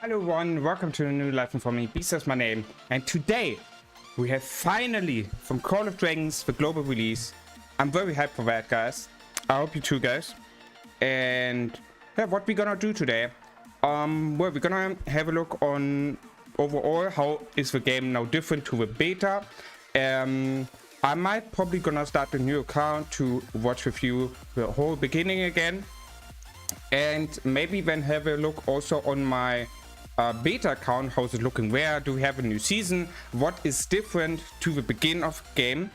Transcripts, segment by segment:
Hello everyone, welcome to a new live for me. BeasT is my name, and today we have finally from Call of Dragons the global release. I'm very hyped for that, guys. I hope you too, guys. And yeah, what we're gonna do today? Well, we're gonna have a look on overall how is the game now different to the beta. I might probably gonna start a new account to watch with you the whole beginning again, and maybe then have a look also on my beta account. How's it looking? Where do we have a new season? What is different to the beginning of the game?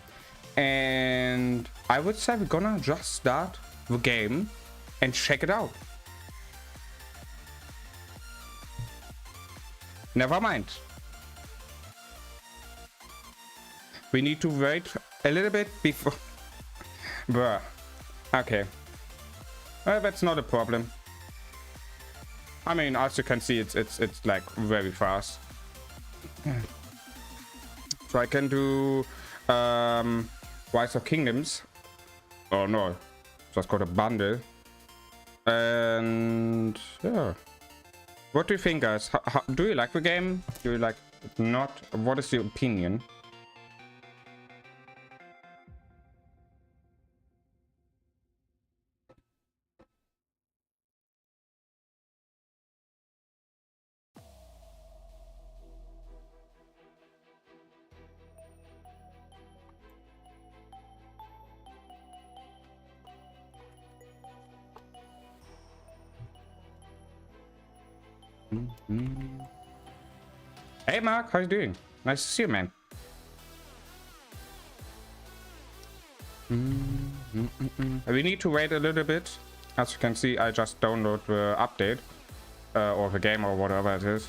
And I would say we're gonna just start the game and check it out. Never mind. We need to wait a little bit before. Bruh. Okay. That's not a problem. I mean, as you can see, it's like very fast. So I can do Rise of Kingdoms. Oh no, just got a bundle. And yeah, what do you think, guys? Do you like the game? Do you like it not? What is your opinion? Hey Mark, how you doing? Nice to see you, man. We need to wait a little bit. As you can see, I just download the update or the game or whatever it is.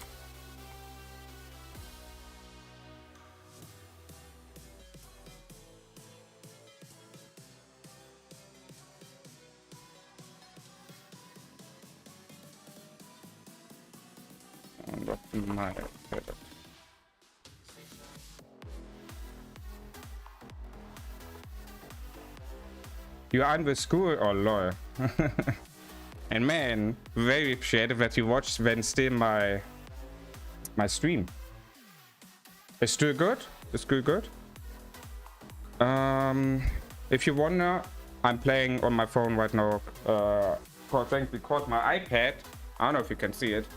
You are in the school? Oh lol. And man, very appreciative that you watched when still my stream. It's still good? It's still good? If you wonder, I'm playing on my phone right now because my iPad, I don't know if you can see it,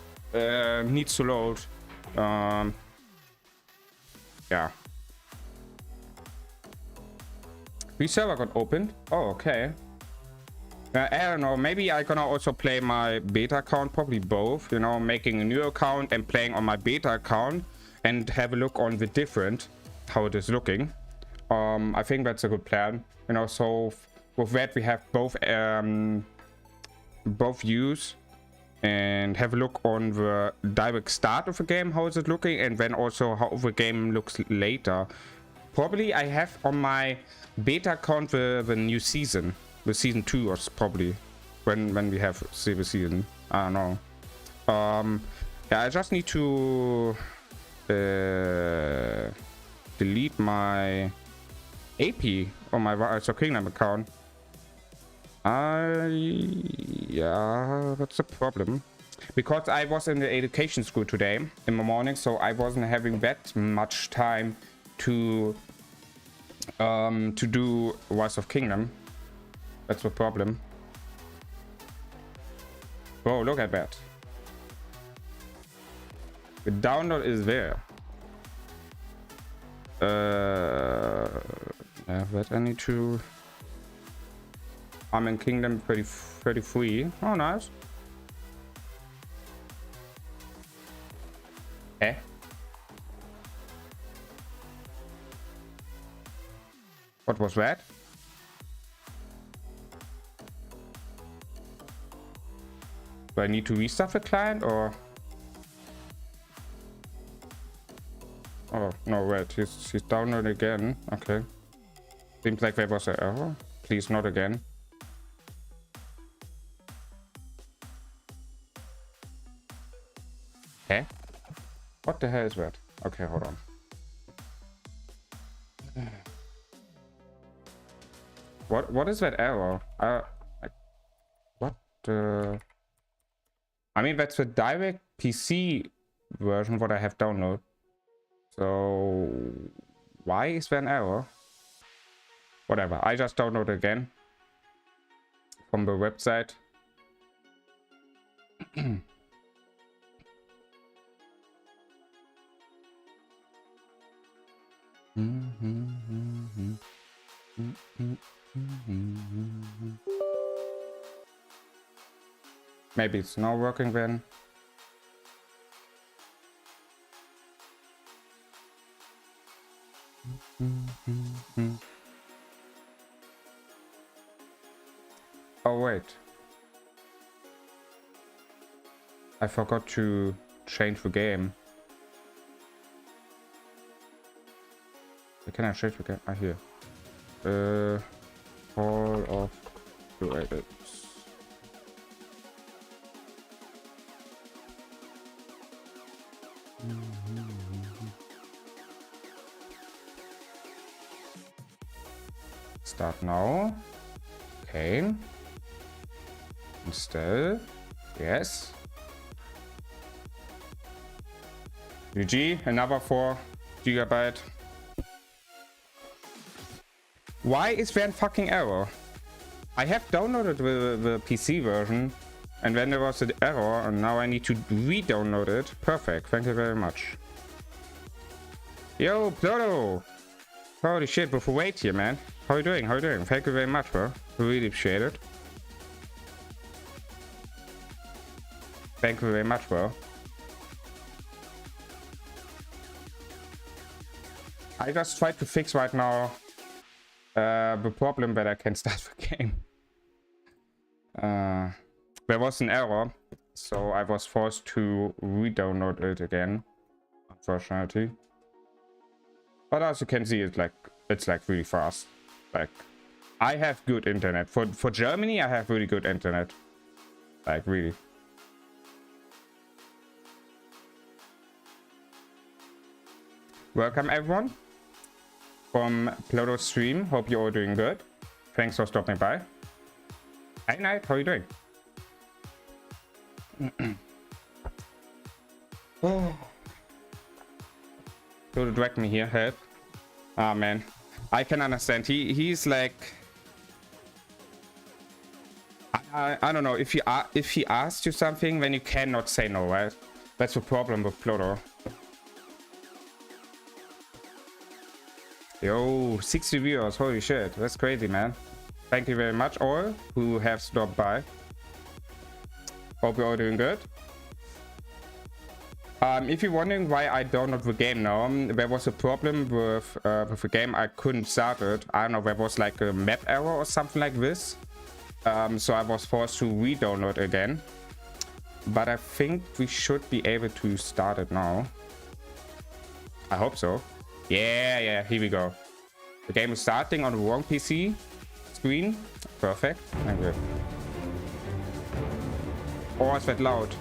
needs to load. Yeah. The server got opened. Oh, okay. I don't know. Maybe I gonna also play my beta account. Probably both. You know, making a new account and playing on my beta account and have a look on the different, how it is looking. I think that's a good plan. You know, so with that we have both views and have a look on the direct start of the game. How is it looking? And then also how the game looks later. Probably I have on my beta account the new season, the season 2, or probably when we have the season. I don't know. Yeah, I just need to delete my AP on my Rise of Kingdom account. Yeah, that's a problem. Because I was in the education school today in the morning, so I wasn't having that much time to do Rise of Kingdom. That's the problem. Oh, look at that. The download is there. Yeah, that I need to. I'm in Kingdom 33. Oh, nice. Eh? What was that? Do I need to restart the client or? Oh no, wait, he's downloaded again. Okay. Seems like there was an error. Please not again. Hey? What the hell is that? Okay, hold on. What is that error? What? I mean, that's the direct PC version what I have downloaded. So why is there an error? Whatever, I just download again from the website. Maybe it's not working then. Oh wait, I forgot to change the game. Can I change the game? Ah, here. All of the edits. Start now. Okay. Install. Yes. GG. Another 4 GB. Why is there a fucking error? I have downloaded the PC version, and then there was an error, and now I need to re-download it. Perfect. Thank you very much. Yo, Pluto! Holy shit, with the wait here, man. How you doing? How you doing? Thank you very much, bro. Really appreciate it. Thank you very much, bro. I just tried to fix right now the problem that I can start the game. There was an error, so I was forced to re-download it again, unfortunately. But as you can see, it's like really fast. Like, I have good internet. For Germany, I have really good internet. Like, really. Welcome everyone from Pluto's stream. Hope you're all doing good. Thanks for stopping by. Hi Night, how are you doing? Oh. Pluto dragged me here, help. Ah man, I can understand. He's like, I don't know, if he asks you something, then you cannot say no, right? That's the problem with Pluto. Yo, 60 viewers, holy shit, that's crazy, man. Thank you very much all who have stopped by. Hope you're all doing good. If you're wondering why I download the game now, there was a problem with the game. I couldn't start it. I don't know, there was like a map error or something like this. So I was forced to re-download again. But I think we should be able to start it now. I hope so. Yeah, here we go. The game is starting on the wrong PC screen. Perfect. Thank you. Oh, it's that loud.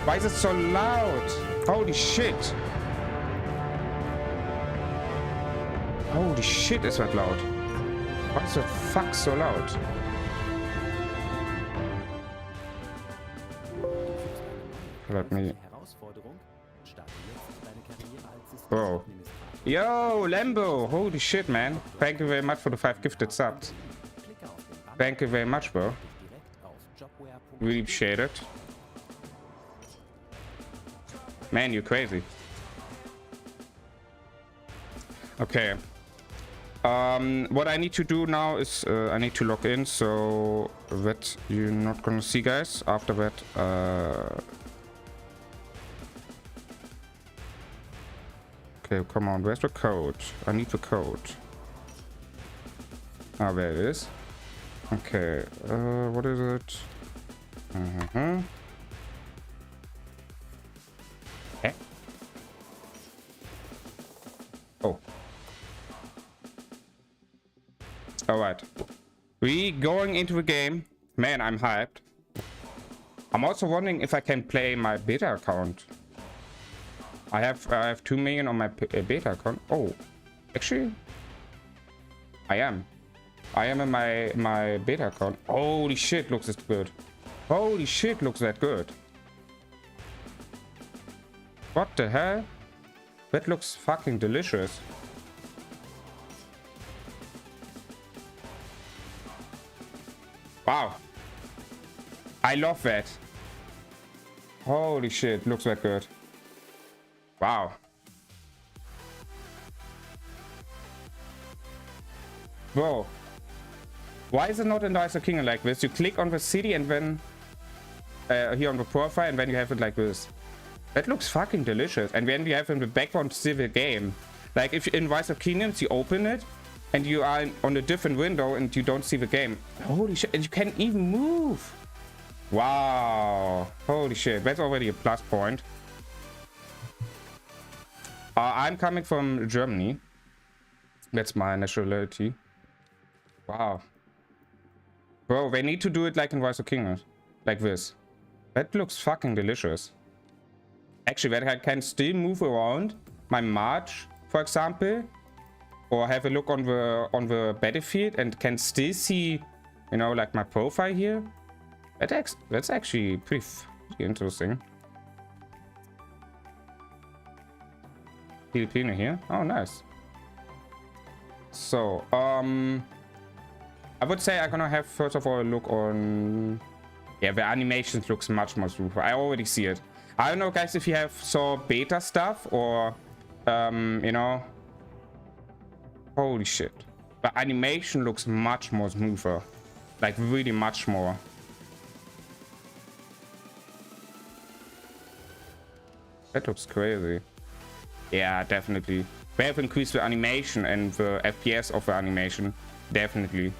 Why is it so loud? Holy shit. Holy shit, is that loud? Why is the fuck so loud? Let me... Bro. Yo, Lambo! Holy shit, man. Thank you very much for the 5 gifted subs. Thank you very much, bro. Really appreciate it. Man, you're crazy. Okay. What I need to do now is I need to log in, so that you're not gonna see, guys. After that, okay, come on, where's the code? I need the code. Ah, there it is. Okay, what is it? Okay. Oh. Alright. We going into the game. Man, I'm hyped. I'm also wondering if I can play my beta account. I have 2 million on my beta account. Oh, actually, I am. I am in my beta account. Holy shit, looks that good. Holy shit, looks that good. What the hell? That looks fucking delicious. Wow. I love that. Holy shit, looks that good. Wow. Bro. Why is it not in the Rise of Kingdom like this? You click on the city and then here on the profile, and then you have it like this. That looks fucking delicious. And then we have in the background still the game. Like if you in Rise of Kingdoms, you open it and you are on a different window and you don't see the game. Holy shit, and you can even move. Wow. Holy shit, that's already a plus point. I'm coming from Germany. That's my nationality. Wow. Bro, they need to do it like in Rise of Kingdoms. Like this. That looks fucking delicious. Actually, that I can still move around my march, for example. Or have a look on the battlefield and can still see, you know, like my profile here. That's actually pretty interesting. Filipino here. Oh, nice. So, I would say I'm gonna have first of all a look on... Yeah, the animations looks much more super. I already see it. I don't know, guys, if you have saw beta stuff or, you know... Holy shit. The animation looks much more smoother. Like, really much more. That looks crazy. Yeah, definitely. They have increased the animation and the FPS of the animation. Definitely.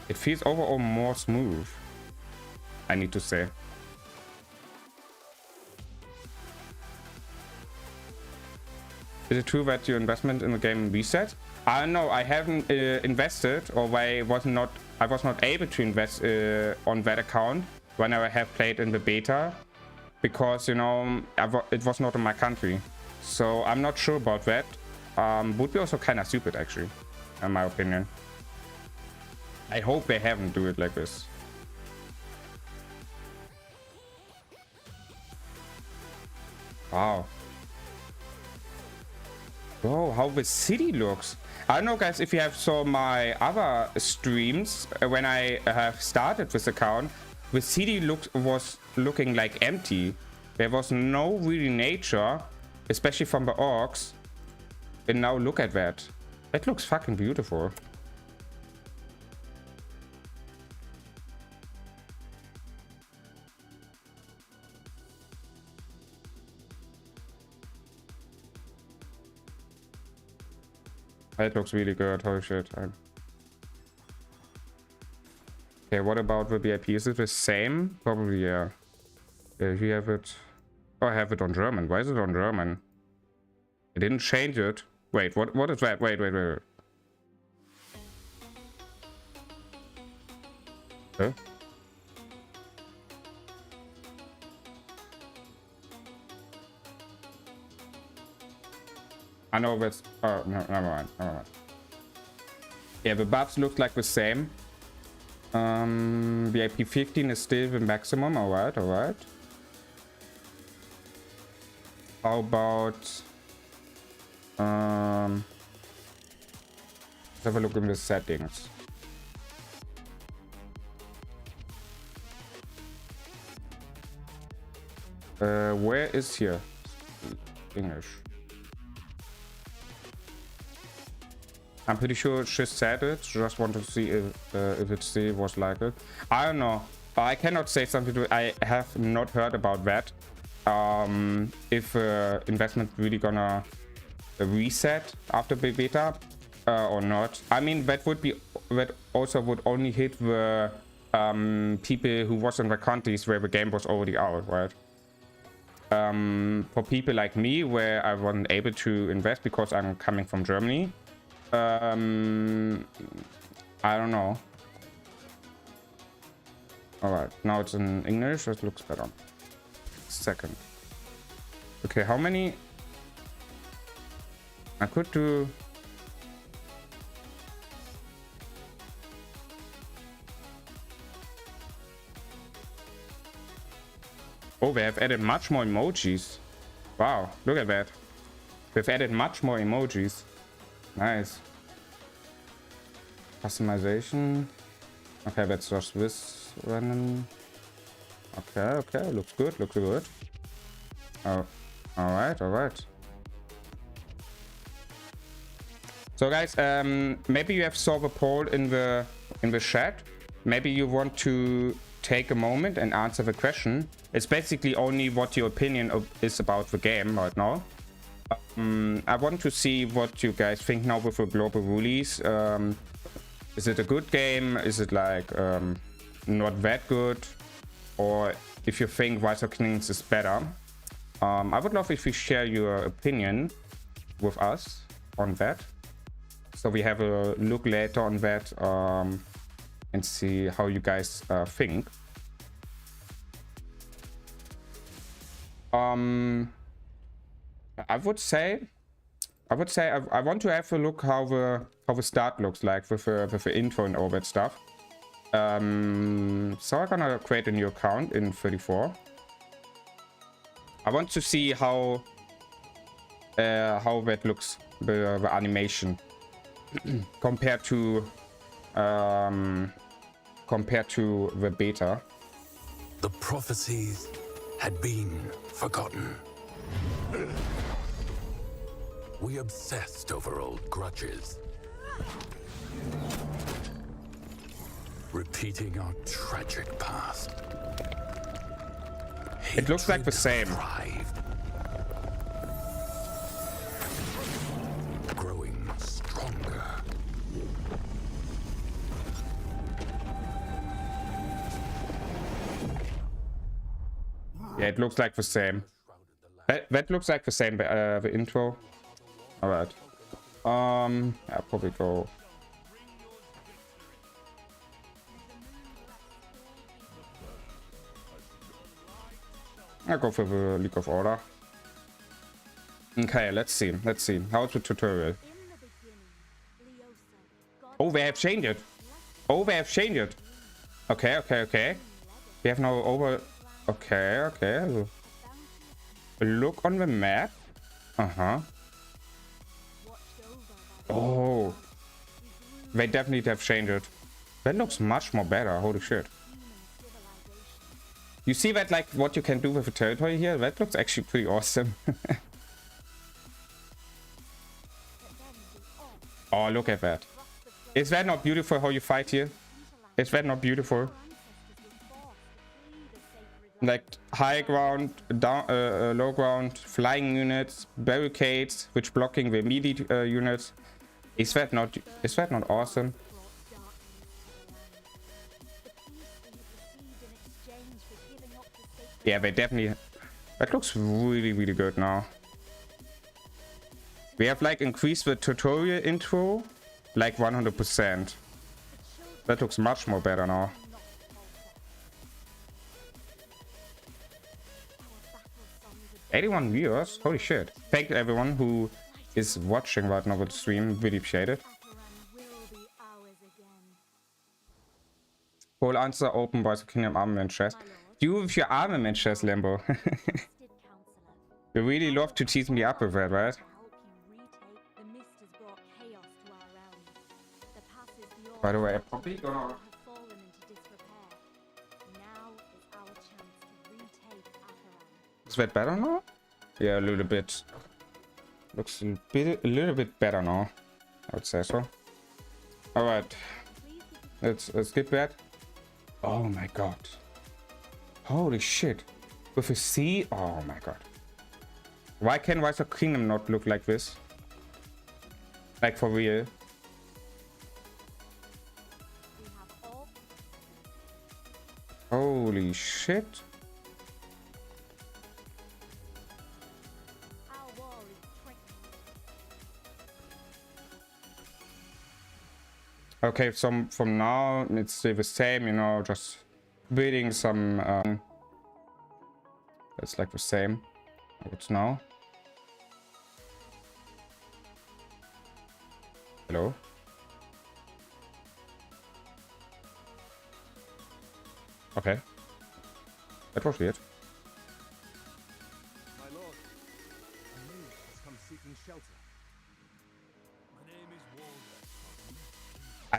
It feels overall more smooth, I need to say. Is it true that your investment in the game reset? I don't know. I haven't invested, or I was not able to invest on that account when I have played in the beta, because you know it was not in my country. So I'm not sure about that. Would be also kind of stupid, actually, in my opinion. I hope they haven't do it like this. Wow. Bro, how the city looks. I don't know, guys, if you have saw my other streams when I have started this account, the city was looking like empty. There was no really nature, especially from the orcs. And now look at that. That looks fucking beautiful. That looks really good. Holy shit. Okay, what about the VIP? Is it the same? Probably, yeah. Yeah, you have it. Oh, I have it on German. Why is it on German? I didn't change it. Wait, what is that? Wait. Huh? I know that's... Oh, no, never mind. Yeah, the buffs look like the same. VIP 15 is still the maximum. Alright. How about... let's have a look in the settings. Where is here? English. I'm pretty sure she said it. Just want to see if it still was like it. I don't know. I cannot say something to it. I have not heard about that. If investment really gonna reset after the beta or not. I mean, that also would only hit the people who was in the countries where the game was already out, right? For people like me, where I wasn't able to invest because I'm coming from Germany. I don't know. Alright, now it's in English. It looks better. Second. Okay, how many? I could do... Oh, we have added much more emojis. Wow, look at that. We've added much more emojis. Nice. Customization. Okay, that's just this random. Okay, looks good. Oh, alright. So guys, maybe you have solved a poll in the chat. Maybe you want to take a moment and answer the question. It's basically only what your opinion is about the game right now. I want to see what you guys think now with the global release. Is it a good game? Is it like not that good? Or if you think Rise of Kings is better? I would love if you share your opinion with us on that. So we have a look later on that and see how you guys think. I would say I want to have a look how the start looks like with the intro and all that stuff. So I'm gonna create a new account in 34. I want to see how that looks, the animation compared to the beta. The prophecies had been forgotten. We obsessed over old grudges, repeating our tragic past. It looks like the same. Thrived, growing stronger. Yeah, it looks like the same. That looks like the same, the intro. Alright. I'll probably go. I'll go for the League of Order. Okay, let's see. How's the tutorial? Oh, they have changed it. Okay. We have now over. Okay. Look on the map. Oh, they definitely have changed it. That looks much more better. Holy shit. You see that, like, what you can do with the territory here? That looks actually pretty awesome. Oh, look at that. Is that not beautiful how you fight here? Is that not beautiful? Like high ground, down, low ground, flying units, barricades, which blocking the immediate units. Is that not awesome? Yeah, they definitely. That looks really good now. We have like increased the tutorial intro like 100%. That looks much more better now. $81 viewers, holy shit. Thank everyone who is watching right now with the stream, really appreciate it. Whole answer open by the Kingdom armament chest. You with your armament chest, Lambo. You really love to tease me up with that, right? By the way, I'm probably gonna... Is that better now? Yeah, a little bit. Looks a little bit better now. I would say so. All right, let's skip that. Oh my god! Holy shit! With a C? Oh my god! Why can Rise of Kingdom not look like this? Like for real? Holy shit! Okay, so from now it's still the same, you know, just building some it's like the same. What's now? Hello? Okay. That was weird.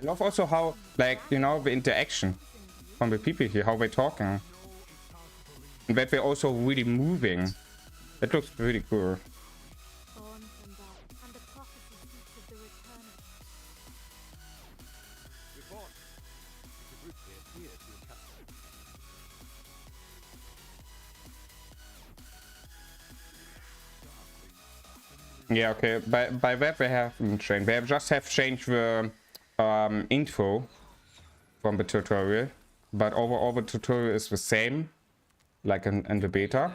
I love also how, like, you know, the interaction from the people here, how they're talking. And that they're also really moving. That looks really cool. Yeah, okay. By that they haven't changed. They just have changed the info from the tutorial. But overall the tutorial is the same. Like in the beta.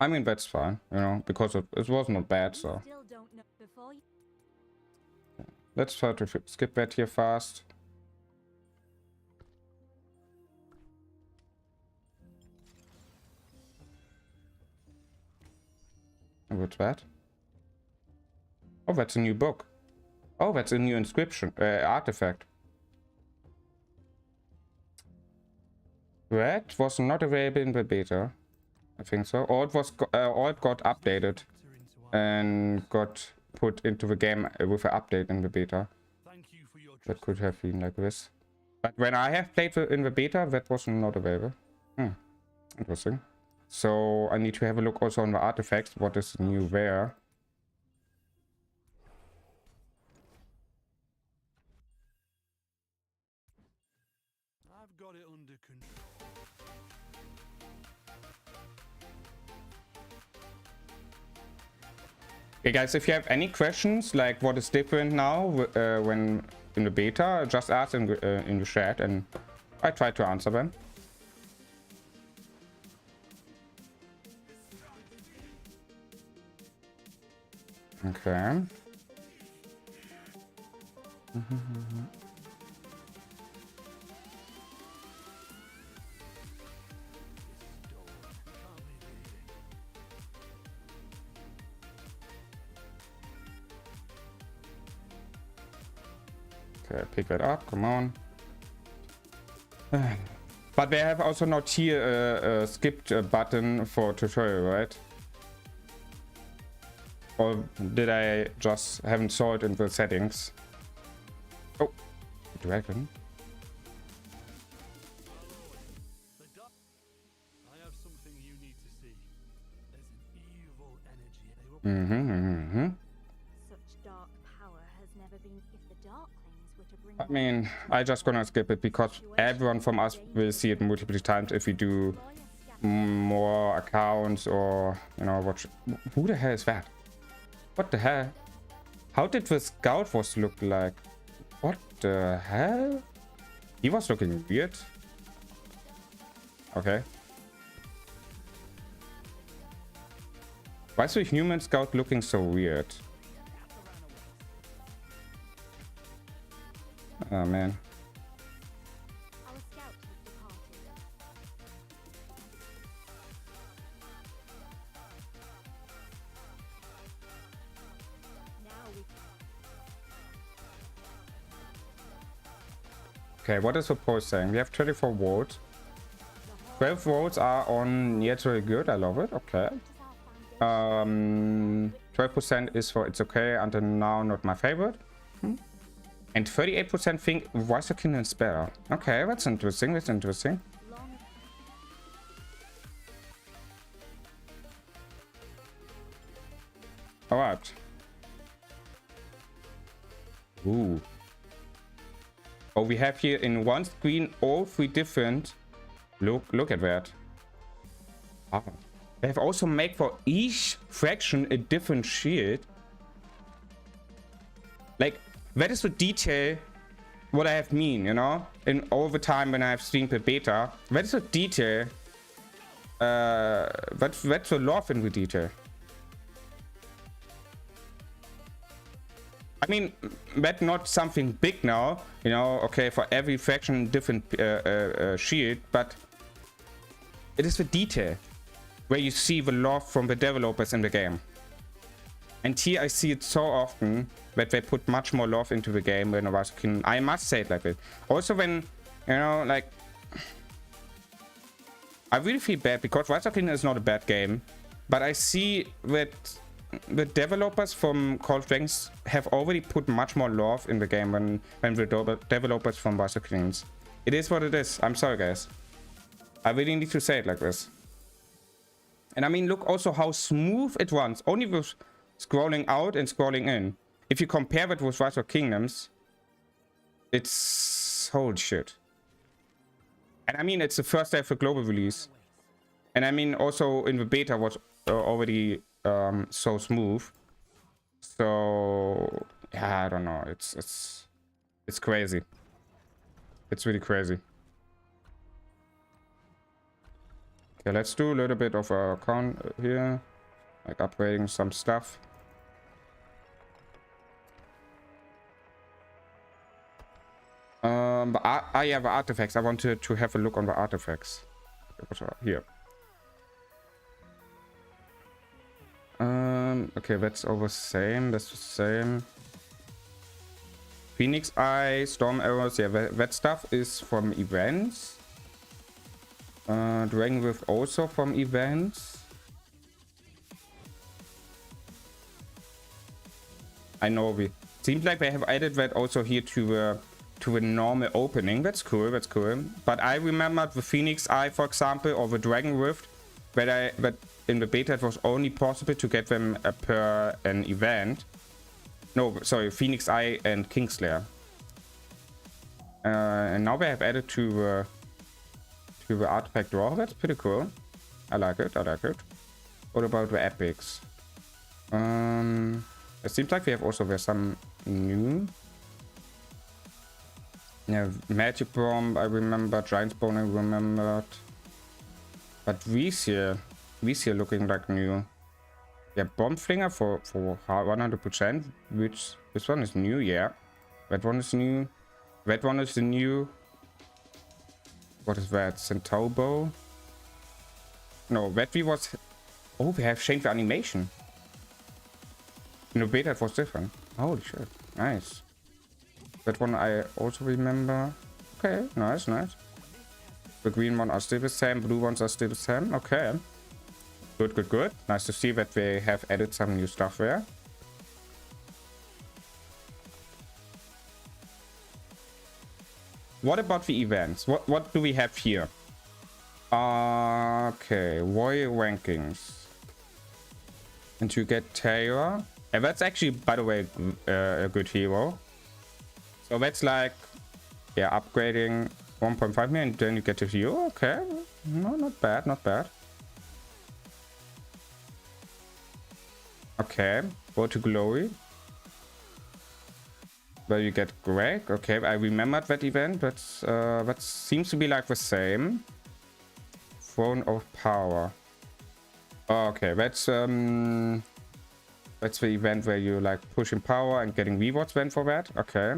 I mean, that's fine, you know, because it was not bad, so. Let's try to skip that here fast. What's that? Oh, that's a new book. Oh, that's a new inscription, artifact. That was not available in the beta. I think so. Or it was, or it got updated and got put into the game with an update in the beta. That could have been like this. But when I have played in the beta, that was not available. Interesting. So I need to have a look also on the artifacts. What is new there? I've got it under control. Okay, guys, if you have any questions, like what is different now when in the beta, just ask in the chat and I try to answer them. Okay. Okay, pick that up, come on. But they have also not here a skipped button for tutorial, right? Or did I just haven't saw it in the settings? Oh, dragon. I have something you need to see. There's an evil energy. Such dark power has never been. If the darklings were to bring I mean, I just gonna skip it because everyone from us will see it multiple times if we do more accounts or, you know, watch. Who the hell is that? What the hell? How did the scout was look like? What the hell? He was looking weird. Okay. Why is the human scout looking so weird? Oh man. our scout has departed. Now we Okay, what is the post saying? We have 24 volts. 12 volts are on. Yeah, it's really good. I love it. Okay. 12% is for it's okay until now, not my favorite. And 38% think voice King is better. Okay, that's interesting. That's interesting. All right. Ooh. Oh, we have here in one screen all three different. Look at that. Ah. They have also made for each fraction a different shield. Like, that is the detail what I have mean, you know? In all the time when I have streamed the beta. That is the detail. That's the love in the detail. I mean, that's not something big now, you know, okay, for every fraction different shield, but it is the detail where you see the love from the developers in the game. And here I see it so often that they put much more love into the game than I must say it like this. Also when, you know, like, I really feel bad because Wasakin is not a bad game, but I see that the developers from Call of Dragons have already put much more love in the game than the developers from Buster Queens. It is what it is. I'm sorry, guys. I really need to say it like this. And I mean, look also how smooth it runs. Only with scrolling out and scrolling in. If you compare it with Rise of Kingdoms, it's holy shit. And I mean, it's the first day of the global release. And I mean, also in the beta was already so smooth. So yeah, I don't know. It's crazy. It's really crazy. Okay, let's do a little bit of a count here, like upgrading some stuff. But I have artifacts. I wanted to have a look on the artifacts. Here. Okay, that's all the same. That's the same. Phoenix Eye, Storm Arrows. Yeah, that stuff is from events. Dragon Rift also from events. I know we seems like they have added that also here to a normal opening. That's cool. That's cool. But I remembered the Phoenix Eye, for example, or the Dragon Rift, that in the beta it was only possible to get them per an event. No, sorry, Phoenix Eye and Kingslayer. And now they have added to the artifact draw. That's pretty cool. I like it. I like it. What about the epics? It seems like we have also there's some new. Yeah, Magic Bomb, I remember. Giant's Bone, I remembered. But these here looking like new. Yeah, Bomb Flinger for 100%. Which this one is new, yeah. That one is new. That one is the new. What is that? Centaur Bow? No, that we was. Oh, we have changed the animation. In the beta it was different. Holy shit. Nice. That one I also remember. Okay, nice, nice. The green ones are still the same, blue ones are still the same. Okay. Good, good, good. Nice to see that they have added some new stuff there. What about the events? What do we have here? Okay, warrior rankings. And you get Terra. And that's actually, by the way, a good hero. So that's like, yeah, upgrading 1.5 million, then you get a hero. Okay, no, not bad, not bad. Okay, go to Glory. Where you get Greg. Okay, I remembered that event. That seems to be like the same. Throne of Power. Okay, that's the event where you like pushing power and getting rewards then for that. Okay.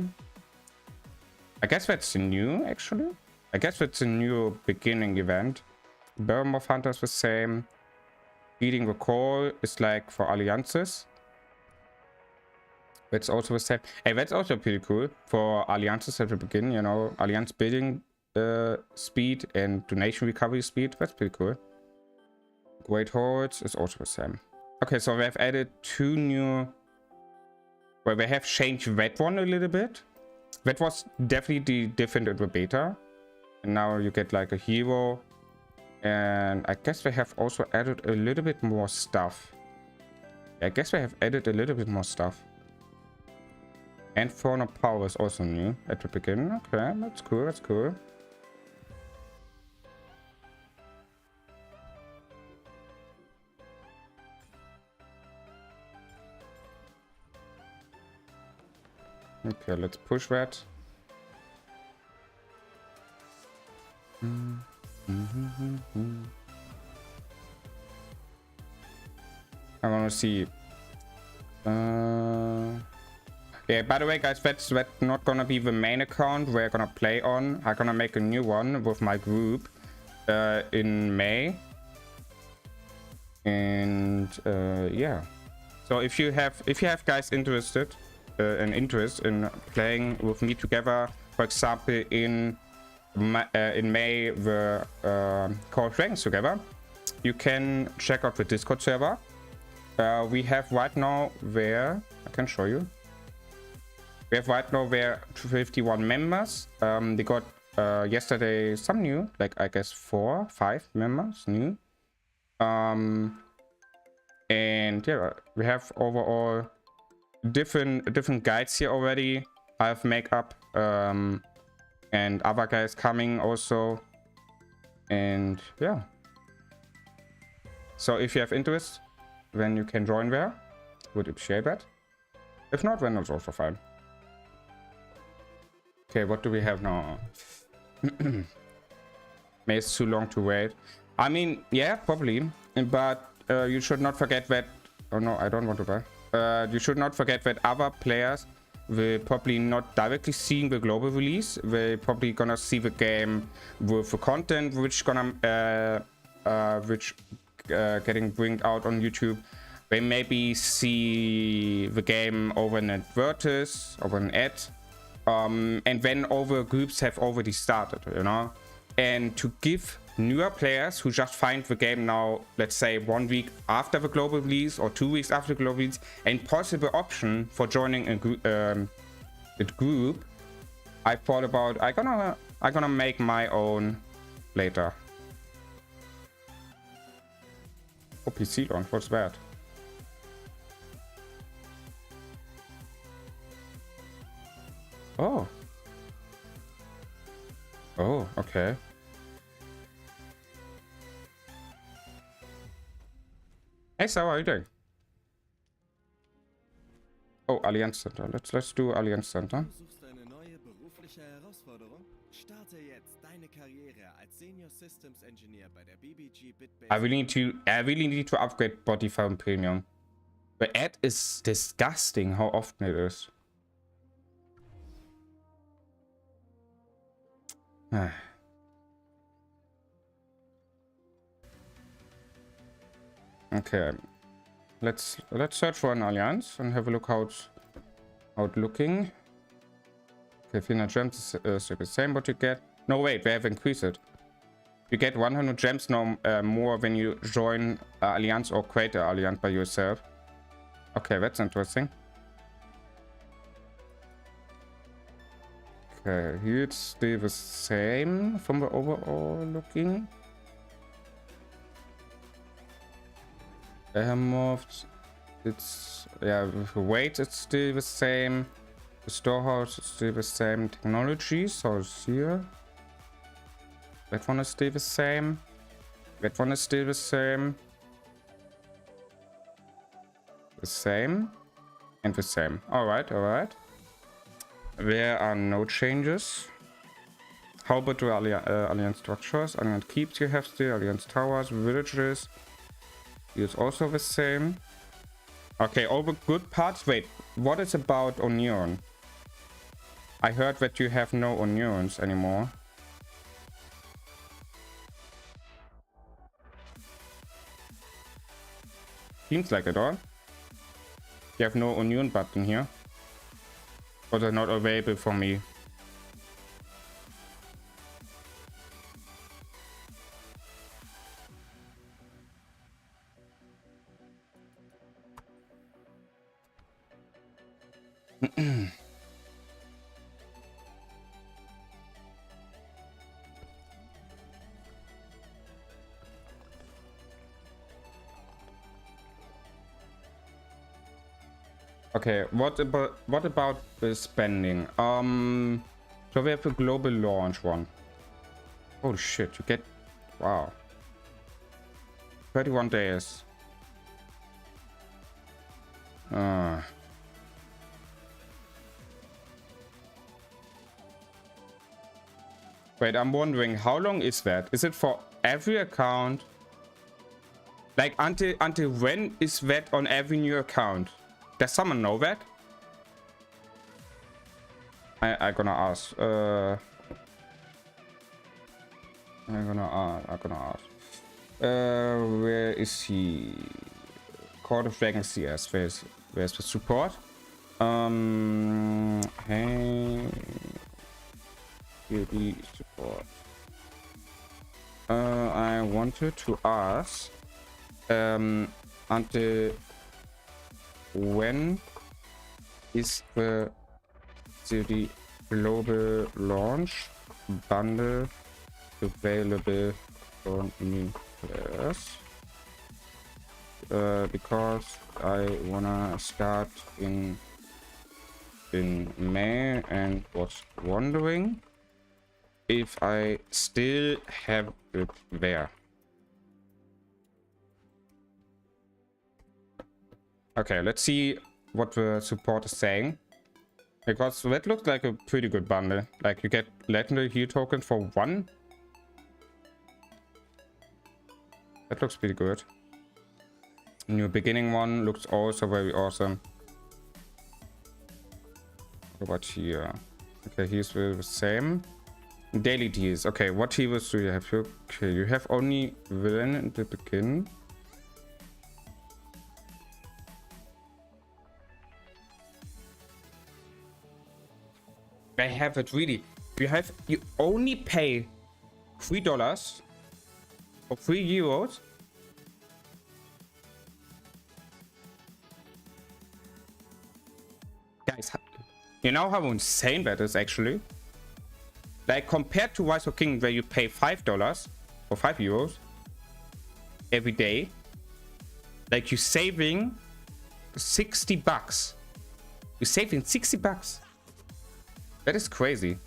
I guess that's new, actually. I guess that's a new beginning event. Behemoth Hunter is the same. Beating the Call is like for alliances. That's also the same. Hey, that's also pretty cool for alliances at the beginning, you know, alliance building speed and donation recovery speed. That's pretty cool. Great Hordes is also the same. Okay, so they have added two new. Well, they have changed that one a little bit. That was definitely different in the beta. And now you get like a hero. And I guess they have also added a little bit more stuff. I guess they have added a little bit more stuff. And Throne of Power is also new at the beginning. Okay, that's cool, that's cool. Okay, let's push that. I want to see. Yeah, by the way, guys, that's not gonna be the main account we're gonna play on. I'm gonna make a new one with my group in May. And yeah. So if you have guys interested. An interest in playing with me together, for example, in May the Call of Dragons together, you can check out the Discord server. We have right now where I can show you. We have right now where 51 members. They got yesterday some new, like I guess 4, 5 members new. And yeah, we have overall different guides here already. I have makeup and other guys coming also. And yeah. So if you have interest, then you can join there. Would appreciate that. If not, then it's also fine. Okay, what do we have now? Maybe it's too long to wait. I mean, yeah, probably. But you should not forget that... Oh no, I don't want to buy. You should not forget that other players will probably not directly see the global release. They're probably gonna see the game with the content which gonna... getting bringed out on YouTube. They maybe see the game over an advertise, over an ad. And then other groups have already started, you know. And to give newer players who just find the game now, let's say 1 week after the global release or 2 weeks after the global release, a possible option for joining a group, I thought about I'm gonna make my own later. Oh, PC launch, what's that? Oh. Oh, okay. Hey, so how are you doing? Oh, Allianz Center. Let's do Allianz Center. Du suchst eine neue berufliche Herausforderung? Starte jetzt deine Karriere als Senior Systems Engineer bei der BBG BitBase. I really need to upgrade Spotify and Premium. The ad is disgusting how often it is. Okay, let's search for an alliance and have a look how it's looking. Okay, 300 gems is the same what you get. No, wait, they have increased it. You get 100 gems now more when you join alliance or create an alliance by yourself. Okay, that's interesting. Okay, here it's still the same from the overall looking. Moved. It's, yeah, the weight is still the same. The storehouse is still the same. Technology, so it's here. That one is still the same. That one is still the same. The same. And the same. Alright, alright. There are no changes. How about the alliance structures? Alliance keeps you have still. Alliance towers, villages. Is also the same. Okay, all the good parts. Wait, what is about Onion? I heard that you have no Onions anymore. Seems like it all. You have no Onion button here. Or they're not available for me. Okay, what about the spending? So we have a global launch one. Oh shit, you get, wow, 31 days. Wait, I'm wondering how long is that? Is it for every account? Like until when is that on every new account? Does someone know that? I'm gonna ask. I'm gonna ask. Where is he? Court of Dragons CS. Where's the support? Hey. BB support. I wanted to ask. Until when is the global launch bundle available on me? Yes. Because I wanna start in May and was wondering if I still have it there. Okay, let's see what the support is saying. Because that looks like a pretty good bundle. Like you get legendary heal tokens for 1. That looks pretty good. New beginning one looks also very awesome. What about here? Okay, he's the same. Daily deals. Okay, what heroes do you have? Okay, you have only villain in the beginning. I have it really. You only pay $3 or €3. Guys, you know how insane that is actually? Like compared to Rise of King where you pay $5 or €5 every day. Like you're saving $60. You're saving $60. That is crazy.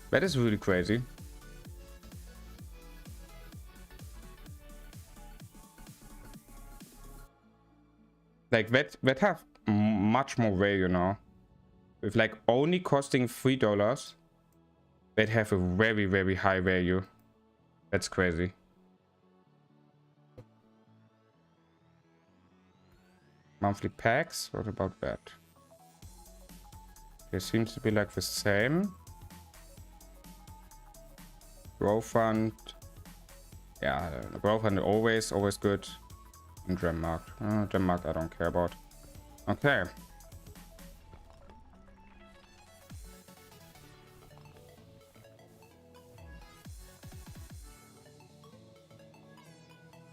That is really crazy. Like that have much more value now. With like only costing $3, that have a very, very high value. That's crazy. Monthly packs, what about that? It seems to be like the same. Grow fund. Yeah, grow fund always good. And gem mark. Gem mark I don't care about. Okay.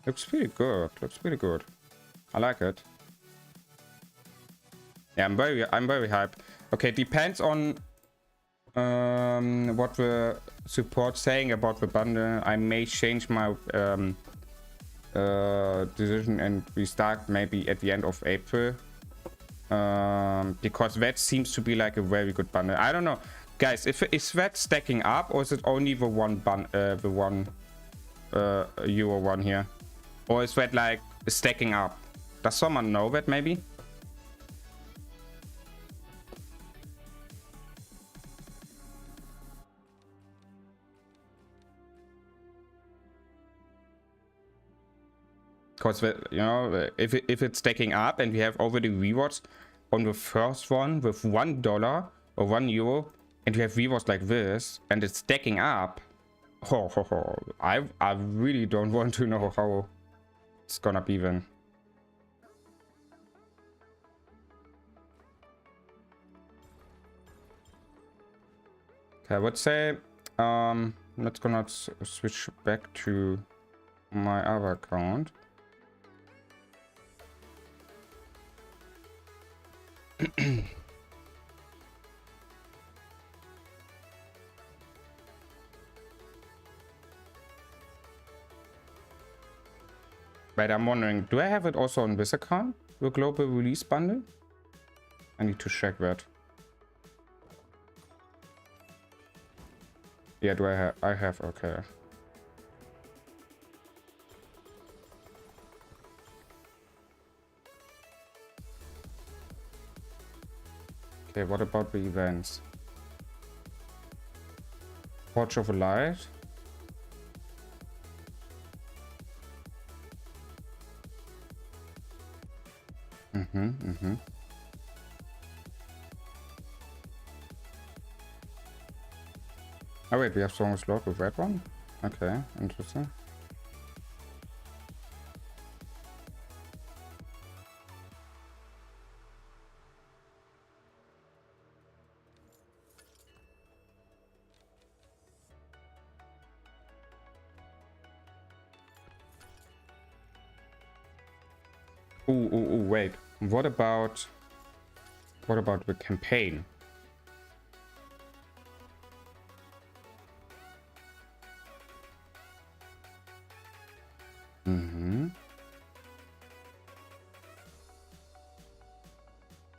Looks pretty good. Looks pretty good. I like it. Yeah, I'm very hyped. Okay, depends on what the support saying about the bundle. I may change my decision and restart maybe at the end of April. Because that seems to be like a very good bundle. I don't know, guys. Is that stacking up or is it only the one Euro one here, or is that like stacking up? Does someone know that maybe? Because you know, if it's stacking up and we have already rewards on the first one with $1 or €1, and we have rewards like this and it's stacking up, I really don't want to know how it's gonna be then. Okay, I would say let's gonna switch back to my other account. But I'm wondering, do I have it also on this account, the global release bundle? I need to check that. Yeah, do I have, okay. Okay, what about the events? Torch of Light. Oh wait, we have strongest slot with that one? Okay, interesting. Wait. What about the campaign?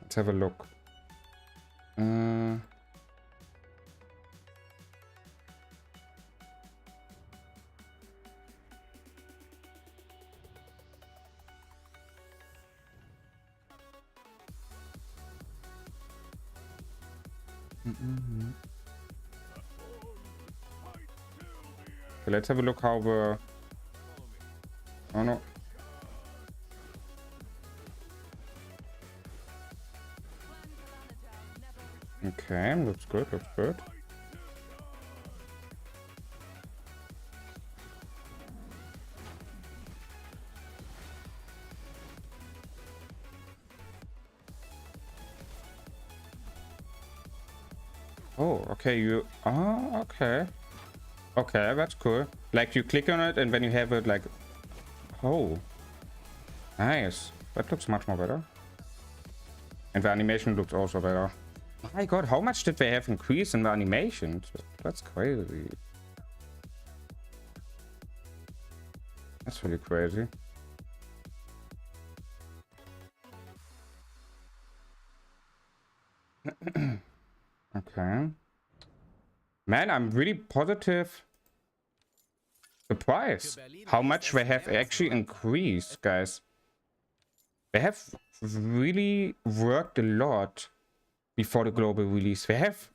Let's have a look. Okay, let's have a look how the... Oh no. Okay, looks good, looks good. Oh, okay, you... Oh, okay. Okay, that's cool. Like, you click on it, and then you have it, like... Oh. Nice. That looks much more better. And the animation looks also better. My god, how much did they have increased in the animations? That's crazy. That's really crazy. Okay. Man, I'm really positive surprised how much they have actually increased, guys. They have really worked a lot before the global release. They have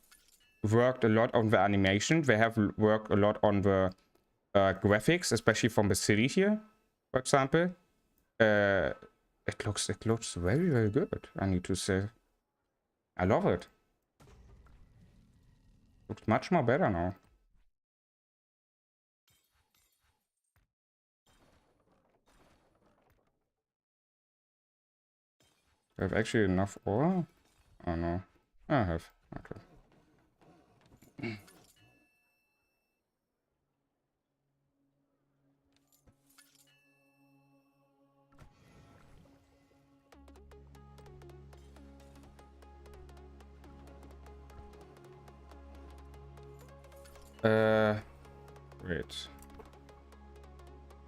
worked a lot on the animation. They have worked a lot on the graphics, especially from the city here, for example. It looks very, very good, I need to say. I love it. Looks much more better now. I have actually enough ore? Oh no. I have. Okay. Wait.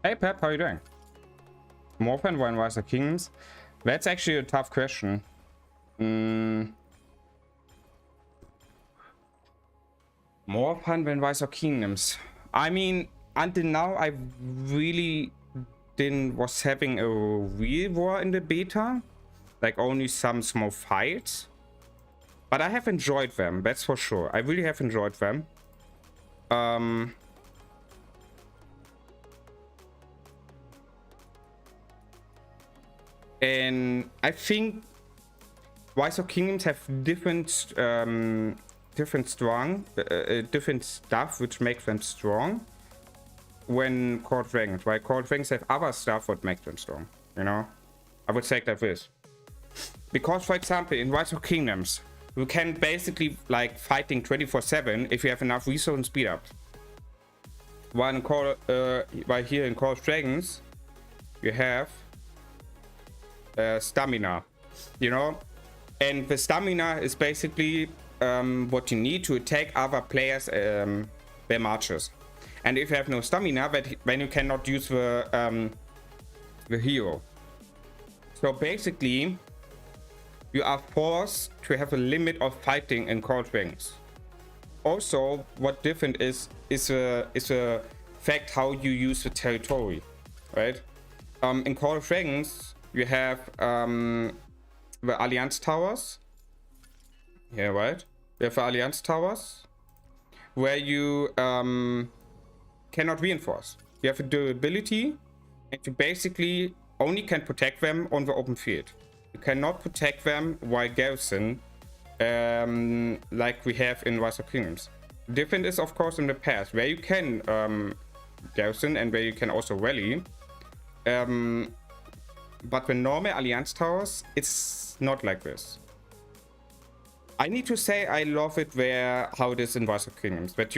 Hey Pep, how are you doing? More than one Wiser Kings? That's actually a tough question. More fun than Wiser Kingdoms. I mean, until now, I really was having a real war in the beta. Like only some small fights. But I have enjoyed them, that's for sure. I really have enjoyed them. And I think Wiser Kingdoms have different stuff which makes them strong when Cold Dragons, right? Cold Dragons have other stuff what makes them strong, you know? I would say it like this. Because, for example, in Wiser Kingdoms, you can basically like fighting 24/7 if you have enough resource and speed up. While here in Cold Dragons, you have stamina, you know? And the stamina is basically what you need to attack other players their marches. And if you have no stamina, then you cannot use the hero. So basically, you are forced to have a limit of fighting in Cold Dragons. Also, what different is a fact how you use the territory, right? In Cold Dragons, you have the Alliance Towers. Yeah, right? You have the Alliance Towers where you cannot reinforce. You have a durability and you basically only can protect them on the open field. You cannot protect them while garrison like we have in Wiser Kingdoms. Different is of course in the past where you can garrison and where you can also rally. But the normal Alliance Towers, it's not like this. I need to say I love it how it is in Wiser Kingdoms. That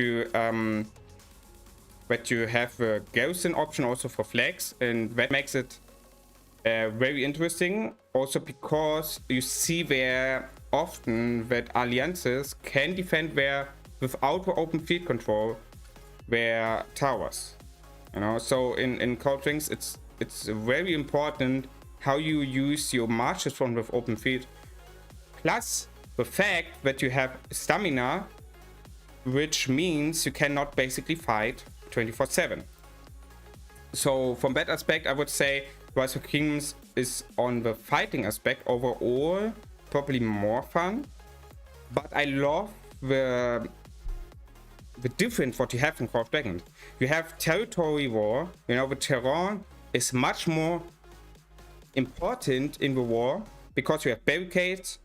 you have a garrison option also for flags, and that makes it very interesting. Also because you see where often that alliances can defend where without the open field control where towers. You know, so in Cold Rings it's very important how you use your marches from with open field. Plus the fact that you have stamina, which means you cannot basically fight 24/7. So from that aspect, I would say Rise of Kingdoms is on the fighting aspect overall probably more fun. But I love the difference what you have in Call of Dragons. You have territory war, you know, the terrain is much more important in the war because you have barricades,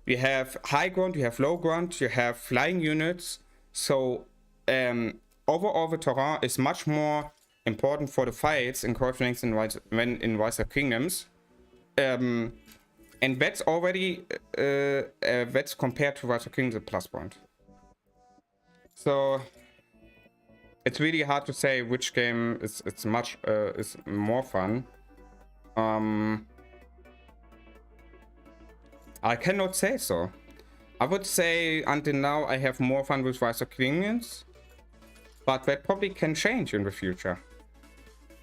you have high ground, you have low ground, you have flying units. So overall the terrain is much more important for the fights in Call of Dragons than in Rise of Kingdoms. And that's already that's compared to Rise of Kingdoms a plus point. So it's really hard to say which game is more fun. I cannot say so. I would say until now I have more fun with Rise of Kingdoms, but that probably can change in the future.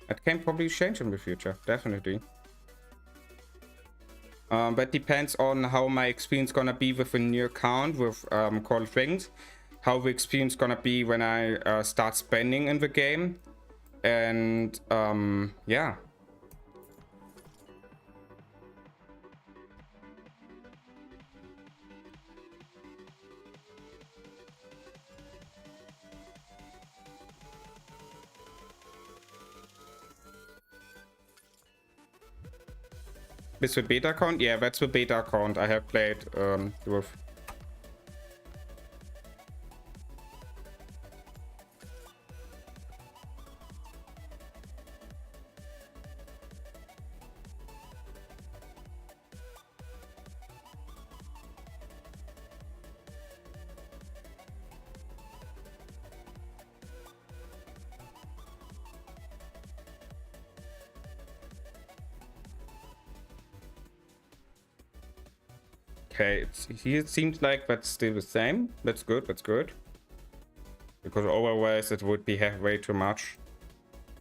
It can probably change in the future, definitely. That depends on how my experience gonna be with a new account with Call of Dragons, how the experience gonna be when I start spending in the game, and yeah. Is the beta account? Yeah, that's the beta account I have played with. Okay, it seems like that's still the same. That's good, that's good. Because otherwise it would be way too much.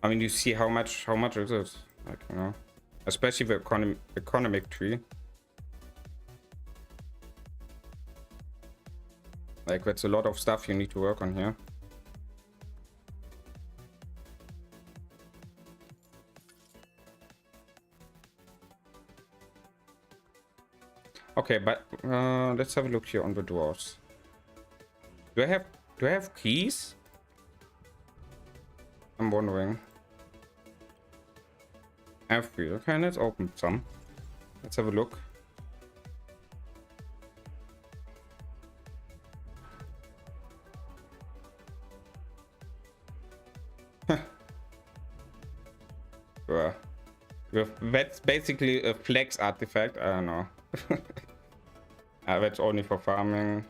I mean, you see how much is it? Like, you know, especially the economic tree. Like, that's a lot of stuff you need to work on here. Okay, but let's have a look here on the dwarves. Do I have keys? I'm wondering. I have 3. Okay, let's open some. Let's have a look. Well, that's basically a flex artifact. I don't know. That's only for farming.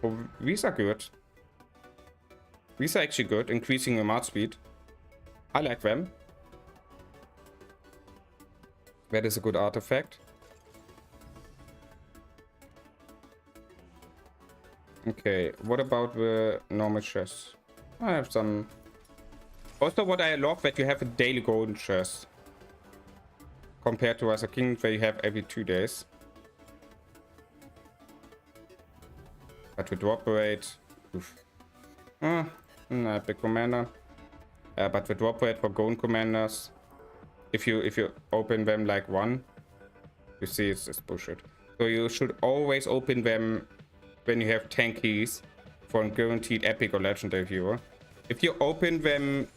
Oh, these are good. These are actually good, increasing your march speed. I like them. That is a good artifact. Okay, what about the normal chest? I have some. Also, what I love that you have a daily golden chest. Compared to Rise of Kingdoms, where you have every 2 days. But with drop rate, epic commander. But with drop rate for golden commanders, if you open them like 1, you see it's just bullshit. So you should always open them when you have 10 keys for a guaranteed epic or legendary hero. If you open them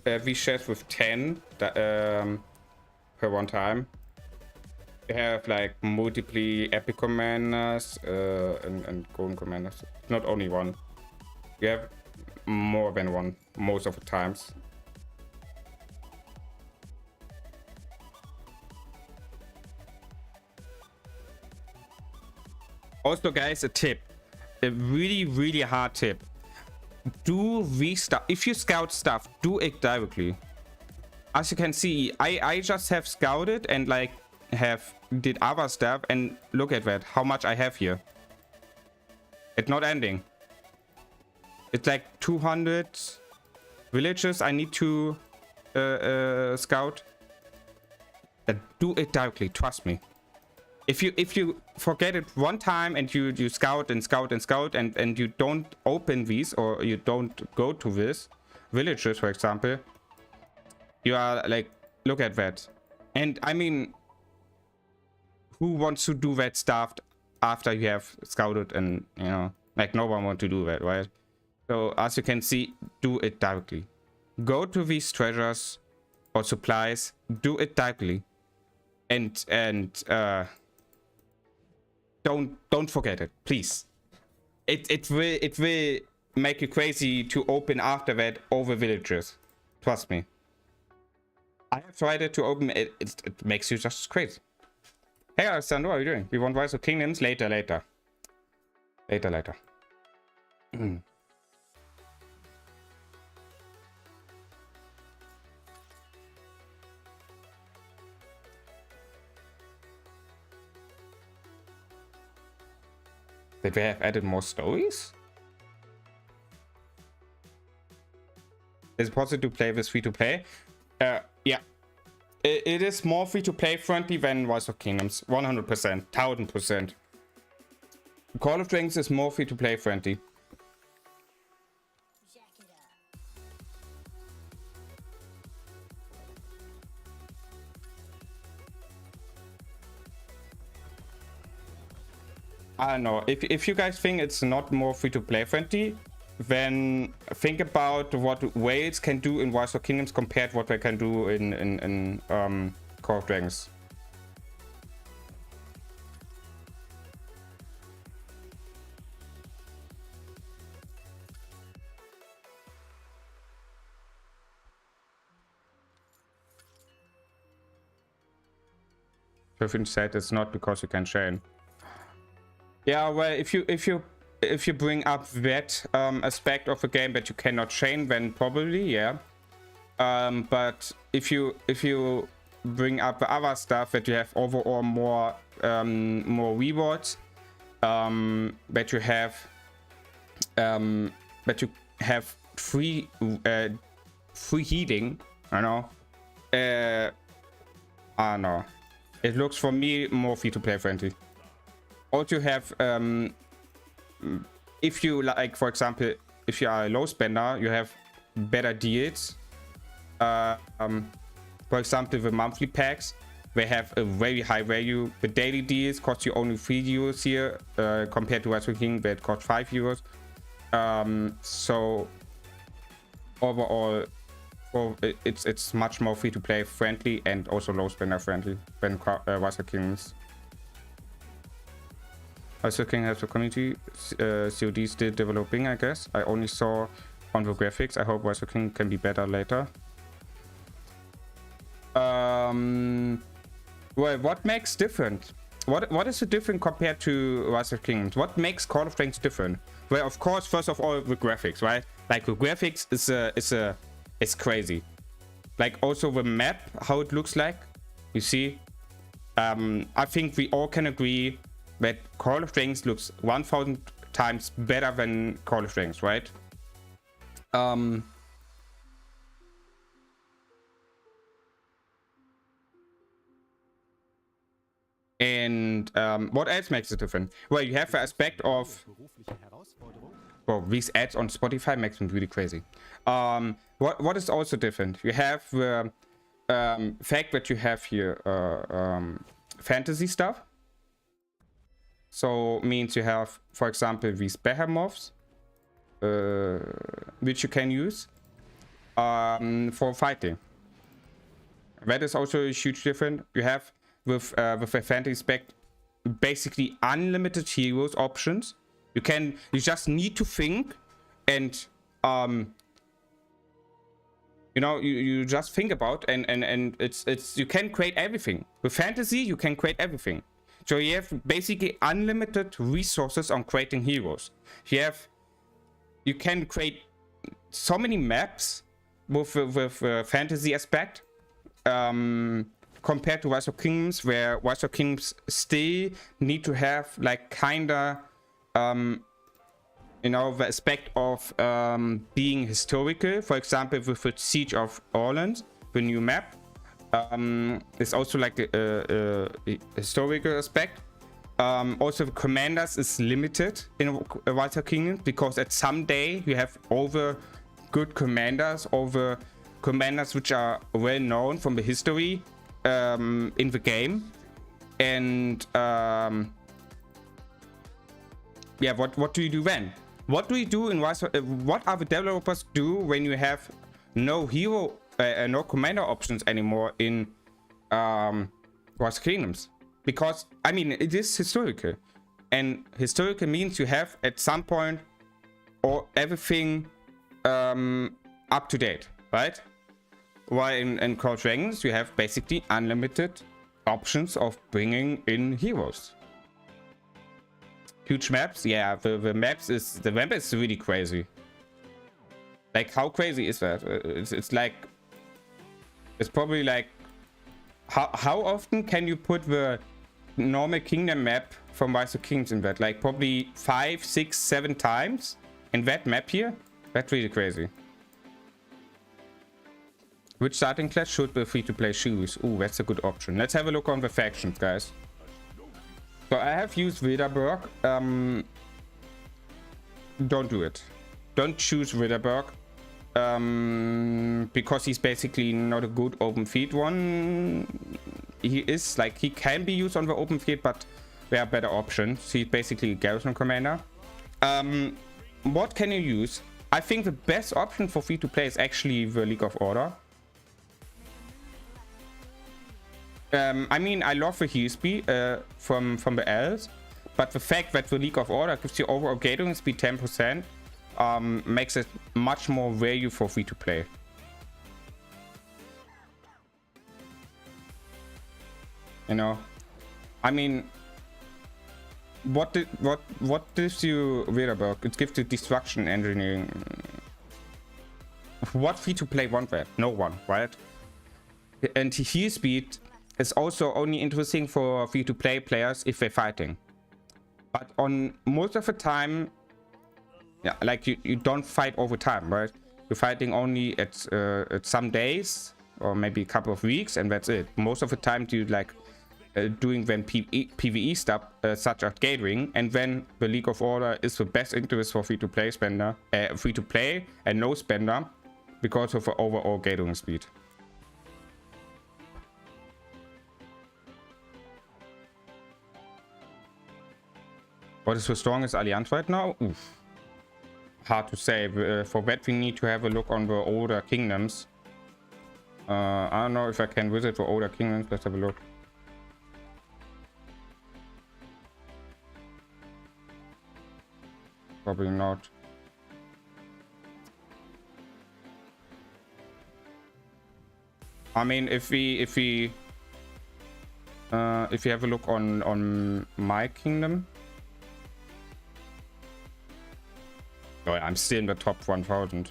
these chests with 10 per one time, you have like multiple epic commanders and golden commanders. Not only 1. You have more than 1 most of the times. Also, guys, a tip, a really hard tip. Do V stuff. If you scout stuff, do it directly. as you can see, I just have scouted and like did other stuff, and look at that, how much I have here. It's not ending. It's like 200 villages I need to scout. Do it directly, trust me. If you forget it one time and you scout and scout and scout and you don't open these, or you don't go to this villages, for example, you are like, look at that. And I mean, who wants to do that stuff after you have scouted? And you know, like, no one wants to do that, right? So as you can see, do it directly. Go to these treasures or supplies, do it directly, and don't forget it, please. It will make you crazy to open after that over villages, trust me. I have tried it to open it. It makes you just crazy. Hey Alessandro, how are you doing? We want Rise of Kingdoms later. Did we have added more stories? Is it possible to play with free-to-play? Yeah. It is more free-to-play friendly than Rise of Kingdoms. 100%. 1000%. Call of Dragons is more free-to-play friendly. I don't know. If you guys think it's not more free-to-play friendly, then think about what Wales can do in Rise of Kingdoms compared to what they can do in Call of Dragons. Griffin said it's not because you can chain. Yeah, well, if you bring up that aspect of the game that you cannot chain, then probably, yeah. But if you bring up the other stuff that you have overall more rewards, that you have free healing, I don't know. It looks for me more free to play friendly. Also, you have if you like, for example, if you are a low spender, you have better deals. For example, the monthly packs, they have a very high value. The daily deals cost you only 3 euros here, compared to Rise of King that cost 5 euros. So overall, it's much more free to play friendly and also low spender friendly than Rise of Kings. Rise of King has a community. COD still developing, I guess. I only saw on the graphics. I hope Rise of King can be better later. Well, what makes different? What is the different compared to Rise of Kings? What makes Call of Dragons different? Well, of course, first of all, the graphics, right? Like, the graphics is crazy. Like, also the map, how it looks like. You see, I think we all can agree that Call of Dragons looks 1000 times better than Call of Dragons, right? And what else makes it different? Well, you have the aspect of, well, these ads on Spotify makes me really crazy. What is also different? You have the fact that you have here fantasy stuff. So means you have, for example, these behemoths, which you can use for fighting. That is also a huge difference. You have with a fantasy spec basically unlimited heroes options. You just need to think, and you know, you just think about, and it's you can create everything. With fantasy, you can create everything. So you have basically unlimited resources on creating heroes. You can create so many maps with fantasy aspect. compared to Rise of Kingdoms, where Rise of Kingdoms still need to have like kinda you know, the aspect of being historical. For example, with the Siege of Orleans, the new map, it's also like a historical aspect. Also, the commanders is limited in Rise of Kingdoms, because at some day you have over good commanders, over commanders which are well known from the history in the game. And yeah, what do you do then? What do you do in Rise of, what are the developers do when you have no hero, no commander options anymore in Rise of Kingdoms? Because I mean, it is historical, and historical means you have at some point or everything up to date, right? While in Call of Dragons you have basically unlimited options of bringing in heroes. Huge maps, yeah. The map is really crazy. Like, how crazy is that? It's like, it's probably like, how often can you put the normal kingdom map from Rise of Kings in that? Like probably 5, 6, 7 times in that map here. That's really crazy. Which starting class should be free-to-play shoes? Ooh, that's a good option. Let's have a look on the factions, guys. So I have used Wilderberg. Don't do it. Don't choose Wilderberg. Because he's basically not a good open field one. He is like, he can be used on the open field, but there are better options. He's basically a garrison commander. What can you use? I think the best option for free to play is actually the League of Order. I mean, I love the heal speed from the elves, but the fact that the League of Order gives you overall gathering speed 10% makes it much more value for free to play. You know, I mean, what gives you Wilderberg? It gives you destruction engineering. What free to play want that? No one, right? And heal speed is also only interesting for free to play players if they're fighting. But on most of the time, yeah, like you don't fight over time, right? You're fighting only at some days or maybe a couple of weeks, and that's it. Most of the time you like doing then PvE stuff such as gathering, and then the League of Order is the best interest for free to play spender, free to play and no spender, because of the overall gathering speed. What is the strongest alliance right now? Oof. Hard to say. For that we need to have a look on the older kingdoms. I don't know if I can visit the older kingdoms. Let's have a look. Probably not. I mean, if we have a look on my kingdom. Oh, I'm still in the top 1000.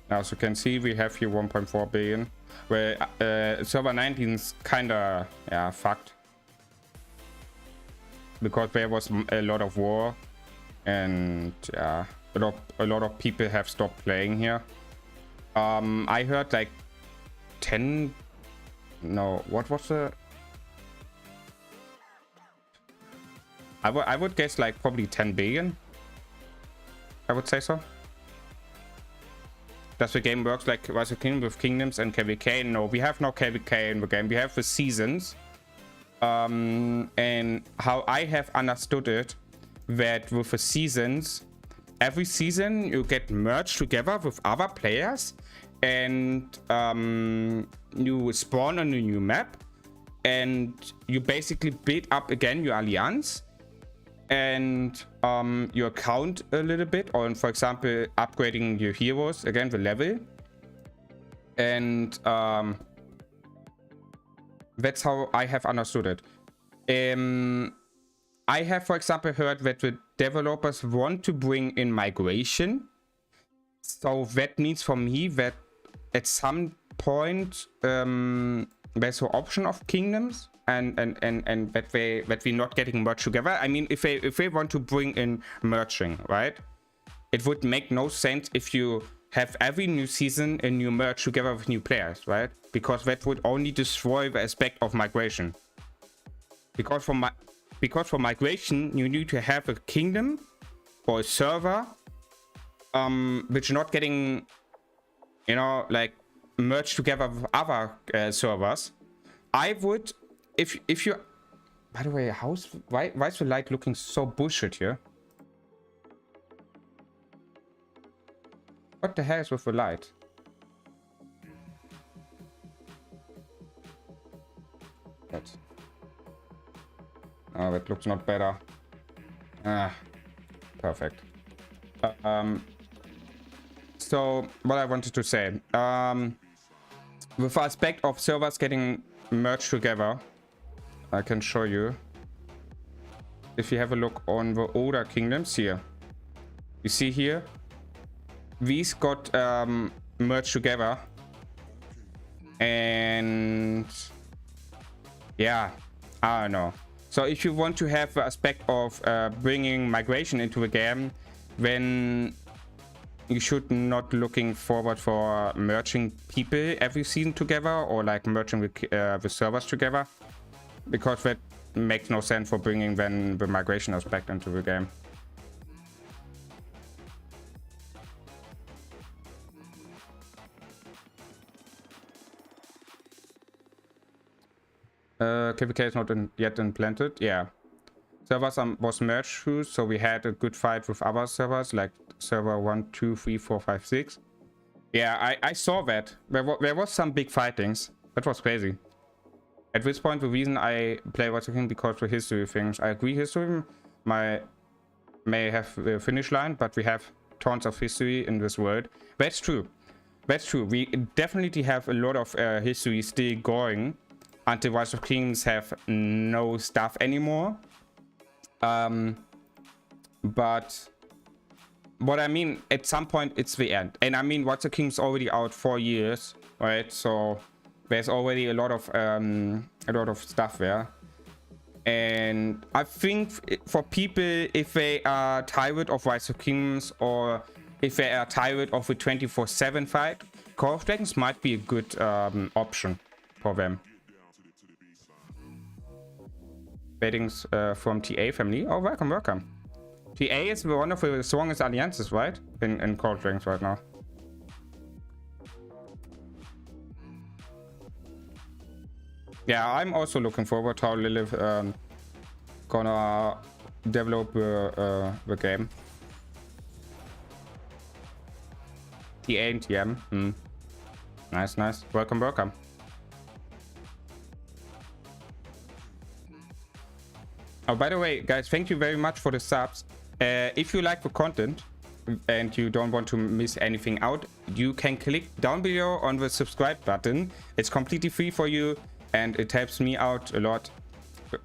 As you can see, we have here 1.4 billion. Where server 19 is kinda, yeah, fucked. Because there was a lot of war, and yeah, a lot of people have stopped playing here. I heard like 10. No, what was the? I would guess like probably 10 billion. I would say so. Does the game works like Rise of Kingdoms with kingdoms and KVK? No, we have no KVK in the game. We have the seasons. And how I have understood it, that with the seasons, every season you get merged together with other players, and you spawn on a new map, and you basically build up again your alliance and your account a little bit, or for example upgrading your heroes again, the level, and that's how I have understood it. I have, for example, heard that the developers want to bring in migration. So that means for me that at some point there's an option of kingdoms and that we're not getting merged together. I mean, if they want to bring in merging, right? It would make no sense if you have every new season a new merge together with new players, right? Because that would only destroy the aspect of migration. Because for migration, you need to have a kingdom or a server which not getting, you know, like merged together with other servers. I would, if you, by the way, why is the light looking so bullshit here? What the hell is with the light? What? Oh, that looks not better. Ah, perfect. So what I wanted to say, with the aspect of servers getting merged together, I can show you. If you have a look on the older kingdoms here, you see here, these got merged together, and yeah, I don't know. So if you want to have the aspect of bringing migration into the game, then you should not looking forward for merging people every season together, or like merging the servers together, because that makes no sense for bringing then the migration aspect into the game. KVK is not yet implanted. Yeah, servers was merged through, so we had a good fight with other servers like server 1, 2, 3, 4, 5, 6. Yeah, I saw that. There was some big fightings. That was crazy. At this point, the reason I play What's King because the history things. I agree, history may have the finish line, but we have tons of history in this world. That's true. That's true. We definitely have a lot of history still going until Rise of Kings have no stuff anymore. But what I mean, at some point it's the end. And I mean, What's the King's already out 4 years, right? So there's already a lot of stuff there. And I think for people, if they are tired of Rise of Kings, or if they are tired of the 24/7 fight, Call of Dragons might be a good option for them. Greetings from TA family. Oh, welcome, welcome. TA is one of the strongest alliances, right? In Call of Dragons right now. Yeah, I'm also looking forward to how Lilith gonna develop the game. TA and TM. Nice, nice. Welcome, welcome. Oh, by the way, guys, thank you very much for the subs. If you like the content and you don't want to miss anything out, you can click down below on the subscribe button. It's completely free for you and it helps me out a lot.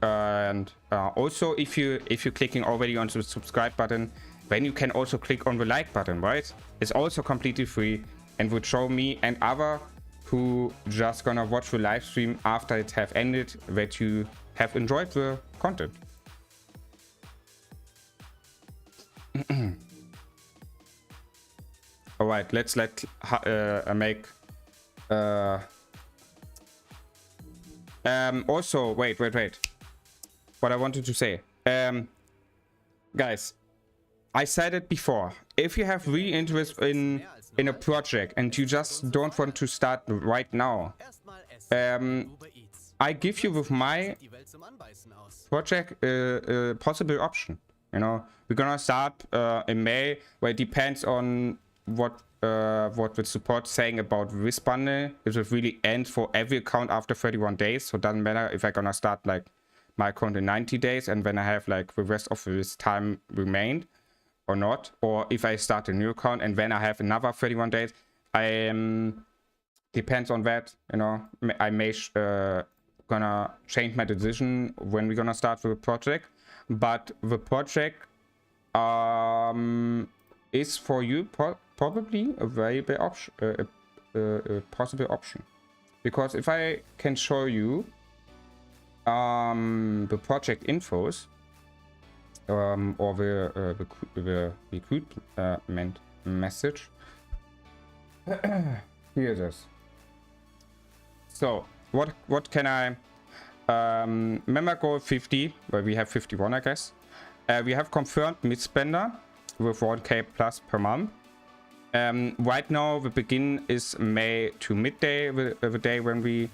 And also, if you're clicking already on the subscribe button, then you can also click on the like button, right? It's also completely free and would show me and other who just gonna watch the live stream after it have ended that you have enjoyed the content. All right, let's make also wait, what I wanted to say, guys, I said it before, if you have real interest in a project and you just don't want to start right now, I give you with my project a possible option. You know, we're gonna start in May, where it depends on what the support saying about this bundle. If it really ends for every account after 31 days, so it doesn't matter if I'm gonna start like my account in 90 days and then I have like the rest of this time remained or not, or if I start a new account and then I have another 31 days. Depends on that, you know. I may gonna change my decision when we're gonna start the project. But the project is for you probably a variable option, a possible option, because if I can show you the project infos or the recruitment message. Here it is. So what can I member goal 50, where we have 51, I guess. We have confirmed mid-spender with 1k plus per month. Right now the begin is May to midday, the day when we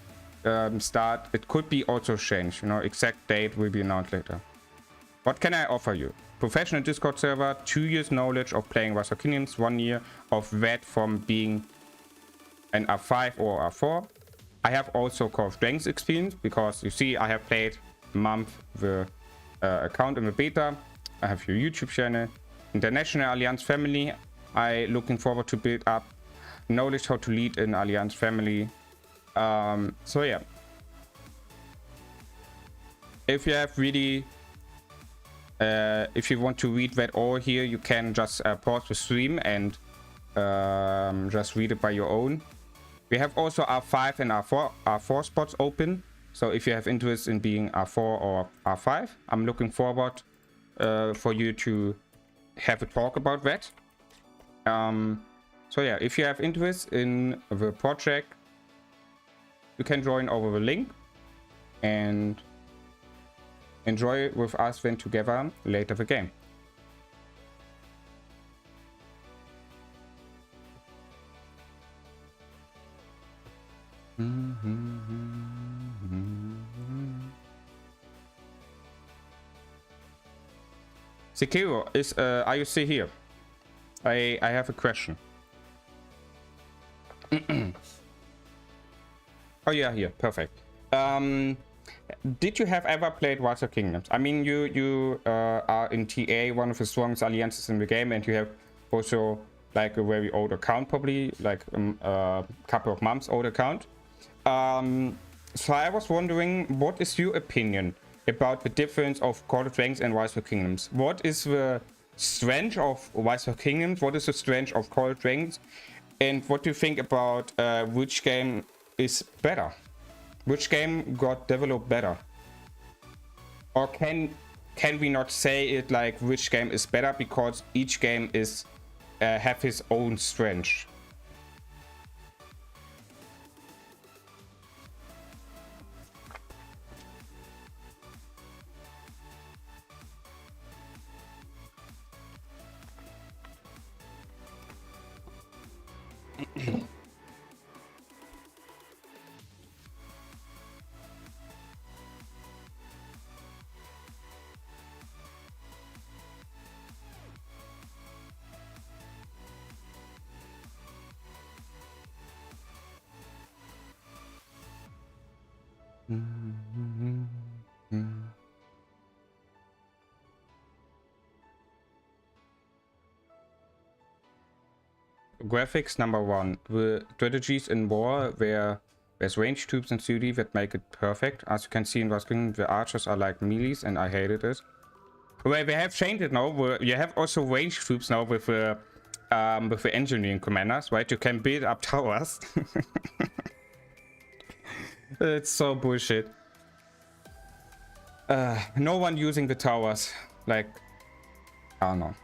start. It could be also changed, you know, exact date will be announced later. What can I offer you? Professional Discord server, 2 years knowledge of playing Rise of Kingdoms, 1 year of vet from being an R5 or R4. I have also Call of Dragons experience, because you see I have played a month the account in the beta. I have your YouTube channel, International Alliance family. I looking forward to build up knowledge how to lead an Alliance family. So yeah, if you have really if you want to read that all here, you can just pause the stream and just read it by your own. We have also R5 and R4 spots open, so if you have interest in being R4 or R5, I'm looking forward for you to have a talk about that. So yeah, if you have interest in the project, you can join over the link and enjoy with us then together later the game. Sekiro, are you still here? I have a question. Oh yeah, here, perfect. Did you have ever played Rise of Kingdoms? I mean, you are in TA, one of the strongest alliances in the game, and you have also like a very old account, probably like a couple of months old account. So I was wondering, what is your opinion about the difference of Call of Dragons and Rise of Kingdoms? What is the strength of Rise of Kingdoms? What is the strength of Call of Dragons? And what do you think about which game is better? Which game got developed better? Or can we not say it like which game is better, because each game is have his own strength? Graphics number 1. The strategies in war where there's range troops and COD that make it perfect. As you can see in Vasking, the archers are like melees, and I hated it. Well, they have changed it now. You have also range troops now with the engineering commanders, right? You can build up towers. It's so bullshit. No one using the towers, like, I don't know.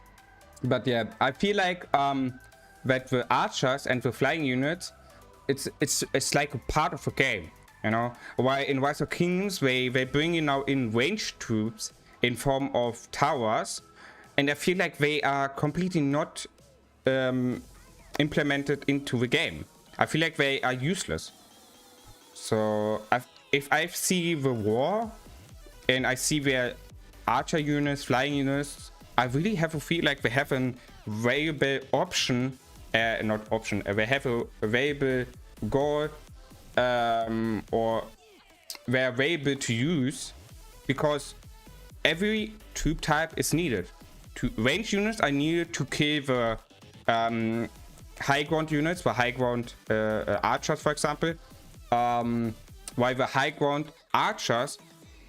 But yeah, I feel like that the archers and the flying units, it's like a part of the game, you know. While in Rise of Kingdoms they bring in now in range troops in form of towers, and I feel like they are completely not implemented into the game. I feel like they are useless. So if I see the war and I see their archer units, flying units, I really have a feel like they have a variable option, not option, they have a variable goal, or they're available to use, because every troop type is needed. Range units are needed to kill the high ground units, the high ground archers, for example. While the high ground archers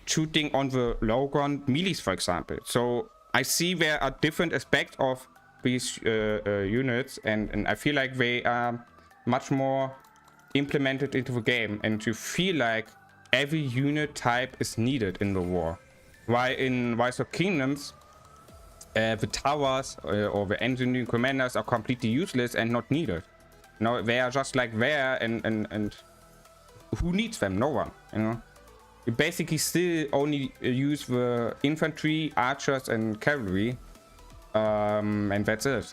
shooting on the low ground melees, for example. So I see there are different aspects of these units, and I feel like they are much more implemented into the game, and you feel like every unit type is needed in the war. While in Rise of Kingdoms, the towers or the engineering commanders are completely useless and not needed. You know, they are just like there, and who needs them? No one. You know, you basically still only use the infantry, archers, and cavalry, and that's it.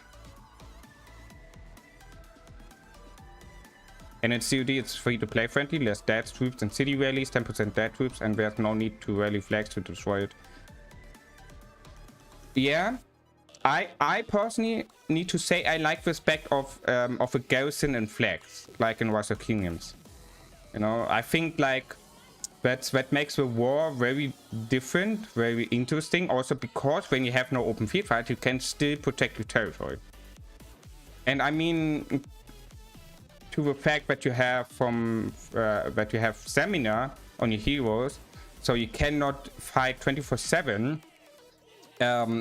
And in COD, it's free to play friendly, less dead troops in city rallies, 10% dead troops, and there's no need to rally flags to destroy it. Yeah, I personally need to say I like the aspect of a garrison and flags, like in Rise of Kingdoms. You know, I think like that makes the war very different, very interesting. Also because when you have no open field fight, you can still protect your territory. And I mean, to the fact that you have that you have stamina on your heroes, so you cannot fight 24/7,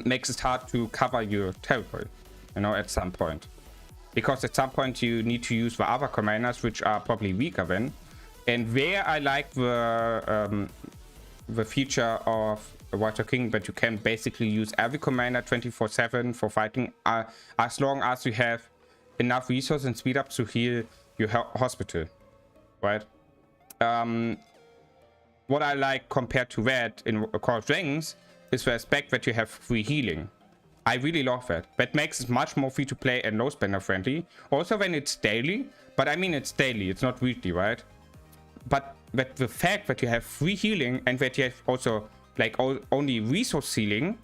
makes it hard to cover your territory, you know, at some point, because at some point you need to use the other commanders, which are probably weaker than. And there I like the feature of Rise of King, that you can basically use every commander 24/7 for fighting, as long as you have enough resources and speed up to heal your hospital, right? What I like compared to that in Call of Dragons is the aspect that you have free healing. I really love that. That makes it much more free to play and low spender friendly. Also when it's daily, but I mean it's daily, it's not weekly, right? But that the fact that you have free healing and that you have also like only resource healing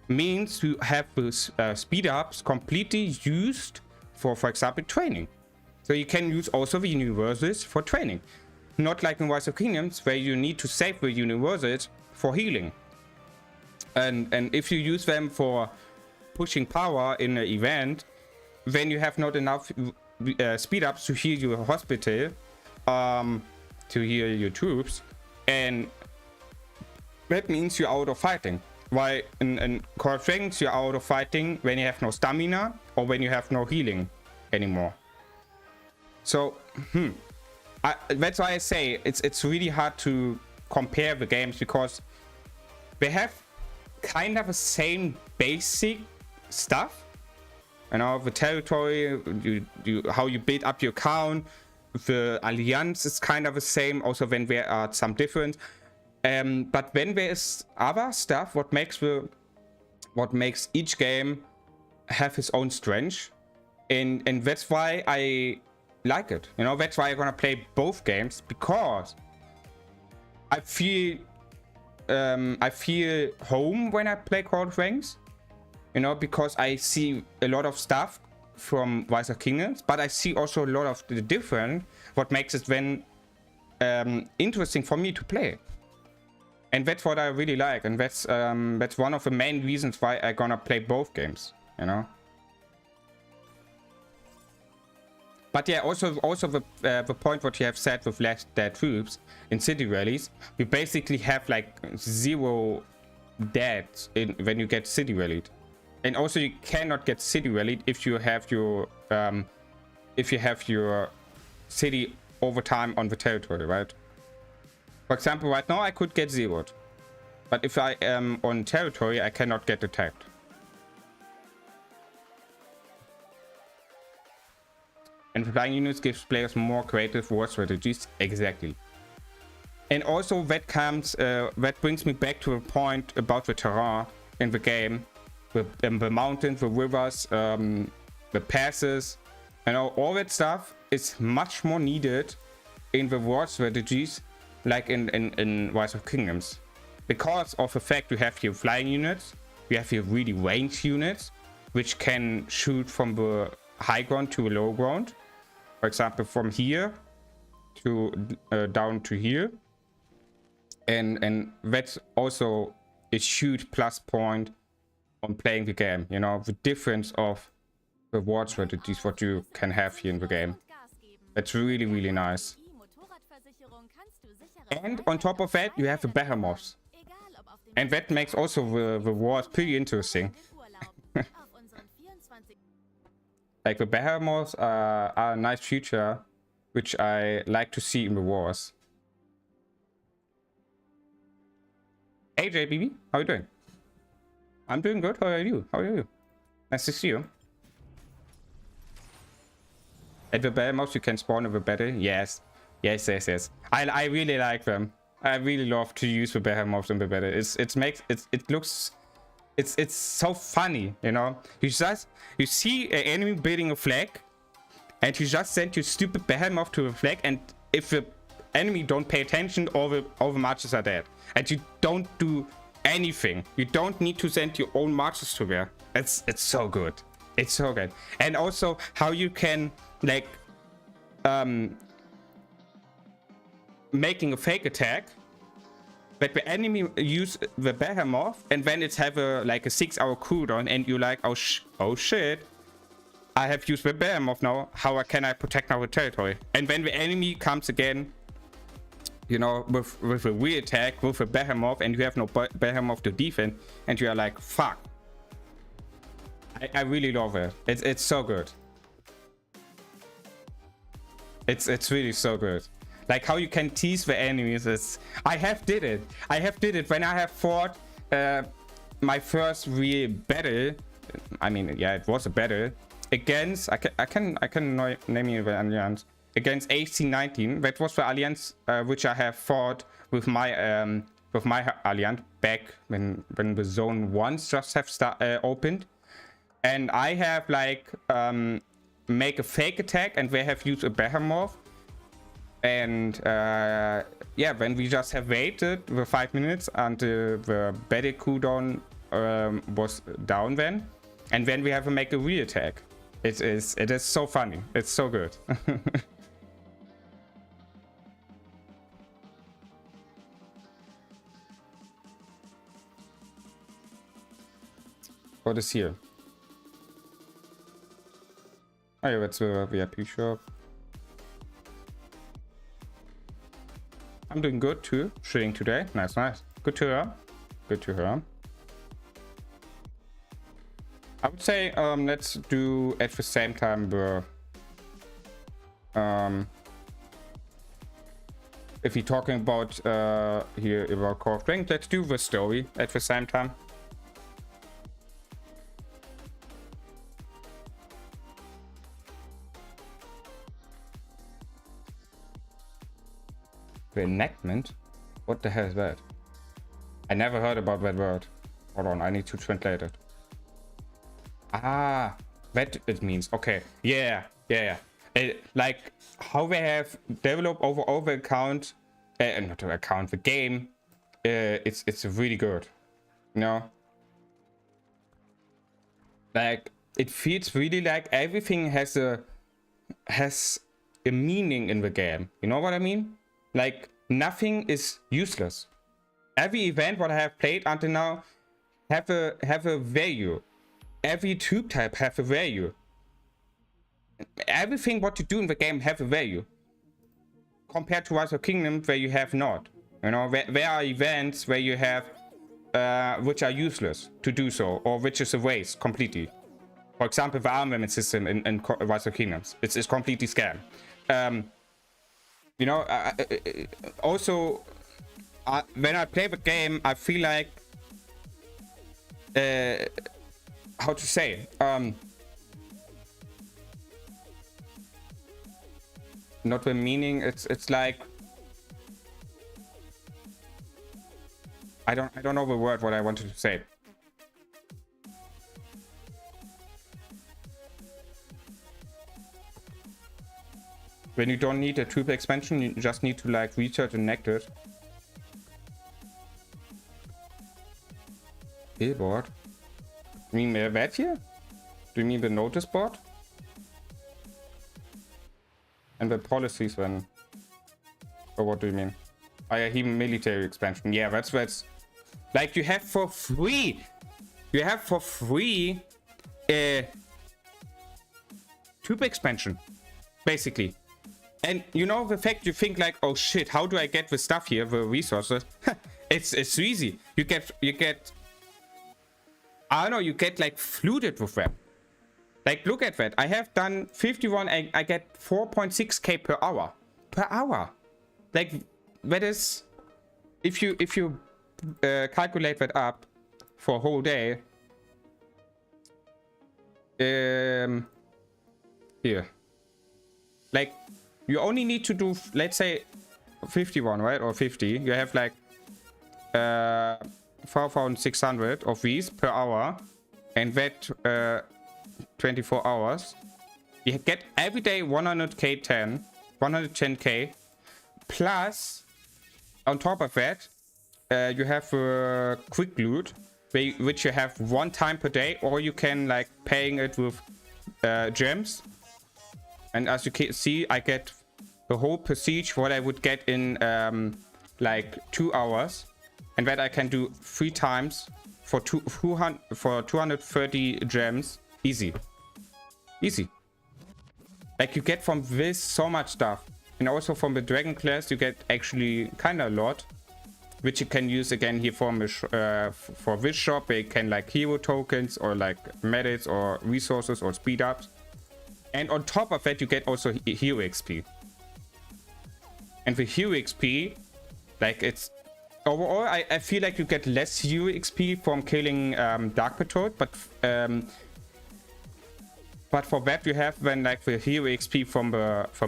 means you have those speed ups completely used for example, training. So you can use also the universals for training. Not like in Rise of Kingdoms, where you need to save the universals for healing. And if you use them for pushing power in an event, then you have not enough speed ups to heal your hospital, to heal your troops, and that means you're out of fighting. While in Call of Dragons, you're out of fighting when you have no stamina or when you have no healing anymore. So that's why I say it's really hard to compare the games, because they have kind of the same basic stuff. You know, the territory, how you build up your count, the alliance is kind of the same, also when there are some different. But when there is other stuff, what makes each game have its own strength, and that's why I like it. You know, that's why I'm gonna play both games, because I feel home when I play Call of Dragons. You know, because I see a lot of stuff from Rise of Kingdoms, but I see also a lot of the different, what makes it then interesting for me to play. And that's what I really like, and that's one of the main reasons why I'm gonna play both games, you know. But yeah, also the point what you have said with less dead troops in city rallies, you basically have like 0 deaths when you get city rallied. And also you cannot get city rallied if you have your city over time on the territory, right? For example, right now I could get zeroed, but if I am on territory, I cannot get attacked. And flying units gives players more creative war strategies. Exactly. And also that brings me back to a point about the terrain in the game. The mountains, the rivers, the passes, you know, all that stuff is much more needed in the war strategies, like in Rise of Kingdoms. Because of the fact you have your flying units, you have your really ranged units, which can shoot from the high ground to a low ground. For example, from here to down to here. And that's also a huge plus point on playing the game, you know, the difference of the war strategies what you can have here in the game. That's really, really nice. And on top of that, you have the behemoths. And that makes also the wars pretty interesting. Like the behemoths are a nice feature, which I like to see in the wars. Hey JBB, how are you doing? I'm doing good. How are you? How are you? Nice to see you. At the behemoths you can spawn in the battle. Yes. Yes, yes, yes. I really like them. I really love to use the behemoths in the battle. It's so funny, you know. You see an enemy building a flag, and you just send your stupid behemoth to the flag, and if the enemy don't pay attention, all the marchers are dead, and you don't do anything. You don't need to send your own marchers to there. It's so good. It's so good. And also how you can like making a fake attack. But the enemy use the behemoth, and then it's have a like a 6-hour cooldown, and you like, oh shit, I have used the behemoth now. How can I protect our territory? And when the enemy comes again, you know, with a real attack with a behemoth, and you have no behemoth to defend, and you are like, fuck. I really love it. It's so good. It's really so good. Like how you can tease the enemies is... I have did it when I have fought my first real battle. I mean, yeah, it was a battle against... I can name you the alliance. Against 1819. That was the alliance which I have fought with my alliance back when the zone 1 just have opened. And I have like make a fake attack, and they have used a behemoth. And yeah, when we just have waited the 5 minutes until the battle cooldown was down then, and then we have to make a re-attack. It is so funny. It's so good. What is here? Oh yeah, that's the VIP shop. I'm doing good too. Shooting today. Nice, nice. Good to hear. Good to hear. I would say let's do at the same time the if we're talking about here about Call of Duty, let's do the story at the same time. Reenactment? What the hell is that? I never heard about that word. Hold on, I need to translate it. Ah, that it means. Okay, yeah. Like how they have developed over the account, not the account, the game. It's really good. You know, like it feels really like everything has a meaning in the game. You know what I mean? Like nothing is useless. Every event what I have played until now have a value. Every tube type have a value. Everything what you do in the game have a value. Compared to Rise of Kingdom where you have not. You know, there are events where you have which are useless to do so, or which is a waste completely. For example, the armament system in Rise of Kingdoms. It's completely scam. You know, also, when I play the game, I feel like, how to say, not the meaning. It's like, I don't know the word what I wanted to say. When you don't need a triple expansion, you just need to like research and connect it. Billboard? You mean that here? Do you mean the notice board? And the policies then? Or what do you mean? Oh yeah, even military expansion. Yeah, that's like you have for free. You have for free tube expansion, basically. And you know the fact you think like, oh shit, how do I get the stuff here, the resources? it's easy. You get I don't know, you get like flooded with them. Like look at that. I have done 51 and I get 4.6k per hour. Per hour. Like that is, if you calculate that up for a whole day. Here. Like you only need to do, let's say 51, right? Or 50. You have like 4,600 of these per hour, and that 24 hours. You get every day 110k, plus on top of that, you have quick loot, which you have one time per day, or you can like paying it with gems. And as you can see, I get the whole prestige what I would get in like 2 hours, and that I can do 3 times for 230 gems. Easy. Like you get from this so much stuff, and also from the dragon class you get actually kind of a lot, which you can use again here for this shop. Where you can like hero tokens or like medals or resources or speed ups. And on top of that, you get also hero XP. And the hero XP, like it's overall, I feel like you get less hero XP from killing Dark Patrol, but for that you have then like the hero XP from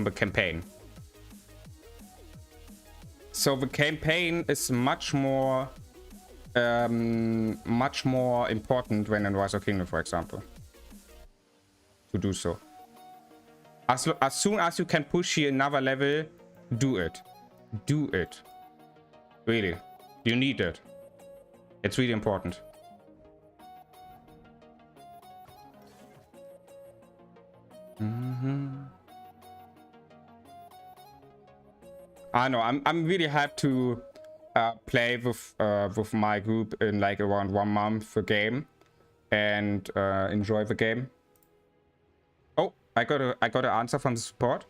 the campaign. So the campaign is much more important than in Rise of Kingdom, for example, to do so. As soon as you can push here another level, do it. Really, you need it. It's really important. I know. I'm really hyped to play with my group in like around 1 month a game, and enjoy the game. Oh, I got an answer from the support.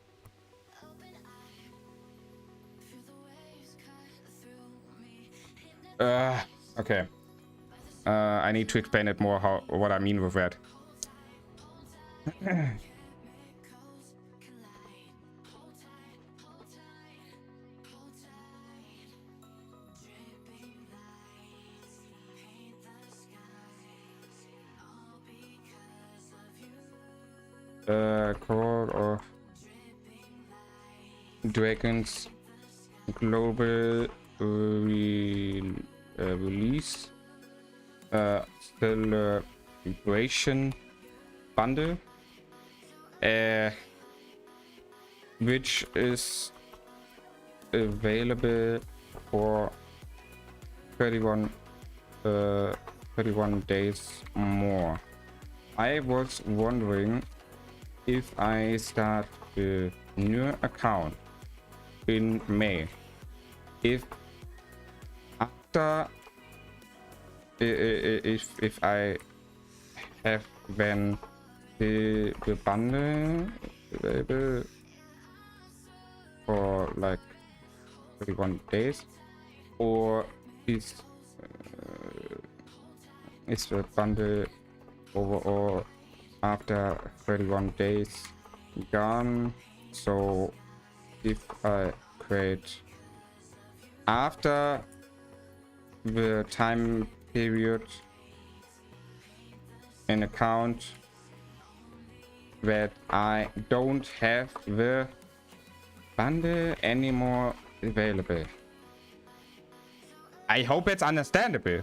Okay. I need to explain it more what I mean with that. Call of Dragons global release celebration bundle, which is available for 31 days more. I was wondering if I start a new account in May, if after if I have then the bundle available for like 31 days, or is the bundle overall after 31 days gone. So if I create after the time period an account that I don't have the bundle anymore available. I hope it's understandable.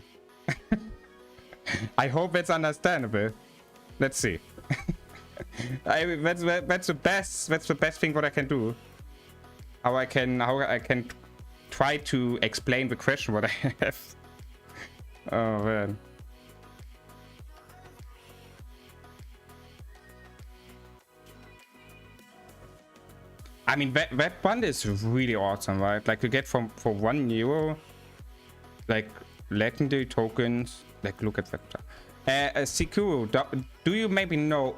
I hope it's understandable. Let's see. That's the best thing what I can do. How I can try to explain the question what I have. Oh man. I mean that bundle is really awesome, right? Like you get for €1 like legendary tokens. Like look at that. Sikuru, do you maybe know,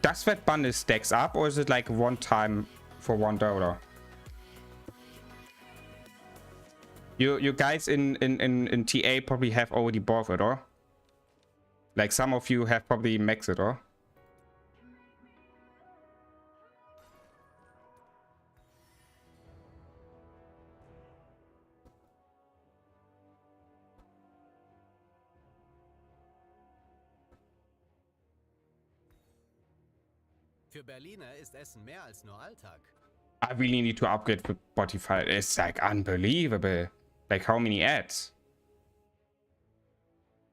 does that bundle stacks up, or is it like one time for $1. You guys in TA probably have already bought it, or? Like some of you have probably maxed it, or? Für Berliner ist Essen mehr als nur Alltag. I really need to upgrade for Spotify. It's like unbelievable. Like how many ads?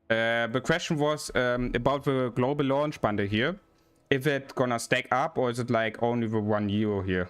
The question was about the global launch bundle here. If it gonna stack up or is it like only the €1 here?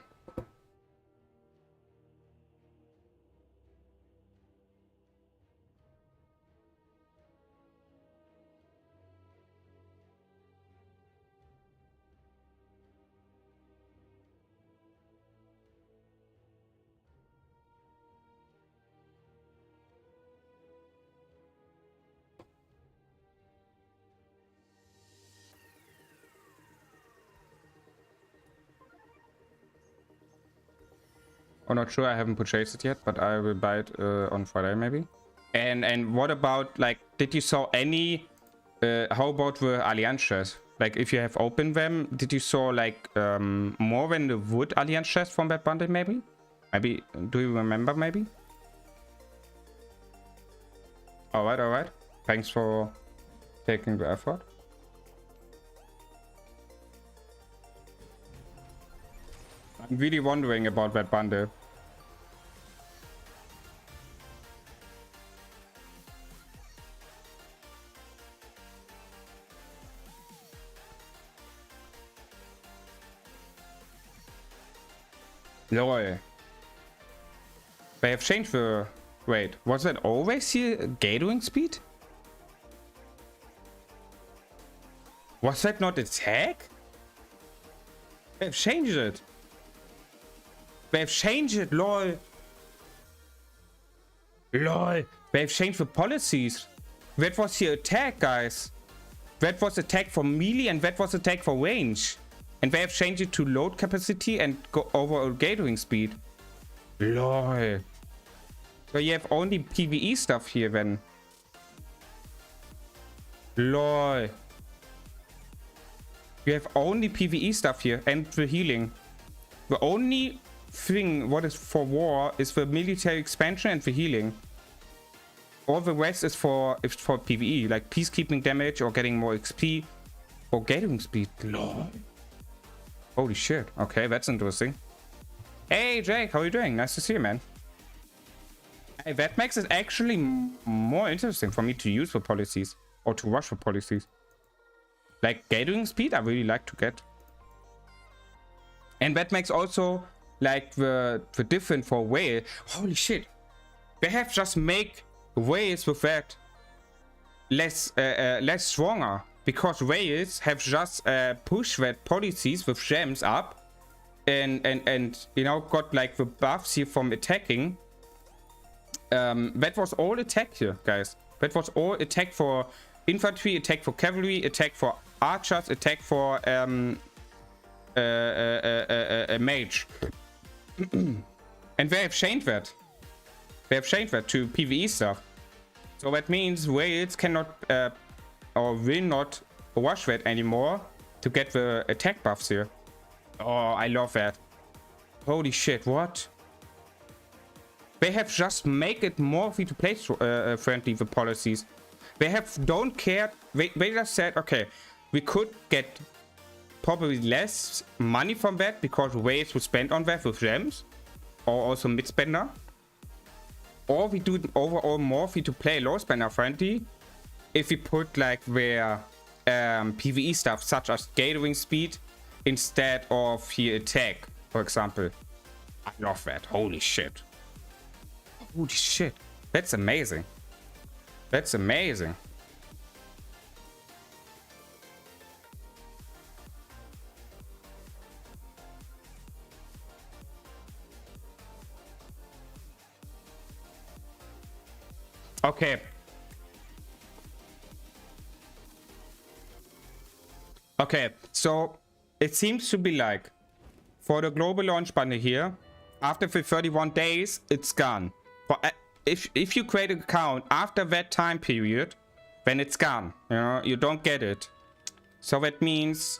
I'm not sure. I haven't purchased it yet, but I will buy it on Friday maybe. And what about, like, did you saw any? How about the Allianz shares? Like, if you have opened them, did you saw like more than the wood Allianz shares from that bundle? Maybe. Do you remember? Maybe. All right, all right. Thanks for taking the effort. I'm really wondering about that bundle. Lol. They have changed the... Wait, was that always here gathering speed? Was that not attack? They have changed it. They've changed it, lol. Lol. They've changed the policies. That was the attack, guys. That was attack for melee and that was attack for range. And they have changed it to load capacity and go overall gathering speed. Lol. So you have only PvE stuff here then. Lol. You have only PvE stuff here and the healing. The only thing what is for war is the military expansion and the healing. All the rest is for PvE, like peacekeeping damage or getting more XP or gathering speed. Lol. Holy shit. Okay, that's interesting. Hey Jake, how are you doing? Nice to see you, man. Hey, that makes it actually more interesting for me to use the policies or to rush the policies. Like gathering speed, I really like to get. And that makes also like the different for whale. Holy shit. They have just make whales with that less stronger. Because whales have just pushed that policies with gems up. And you know, got like the buffs here from attacking. That was all attack here, guys. That was all attack for infantry, attack for cavalry, attack for archers, attack for a mage. And they have changed that. They have changed that to PvE stuff. So that means whales cannot or will not rush that anymore to get the attack buffs here. Oh, I love that. Holy shit, what? They have just make it more free-to-play friendly, the policies. They don't care. They just said, okay, we could get probably less money from that because whales would spend on that with gems or also mid-spender. Or we do overall more free-to-play low-spender friendly if we put like their PvE stuff such as gathering speed instead of here attack, for example. I love that. Holy shit. Holy shit. That's amazing. That's amazing. Okay. Okay, so it seems to be like for the global launch bundle here, after the 31 days, it's gone. But if you create an account after that time period, then it's gone. You know, you don't get it. So that means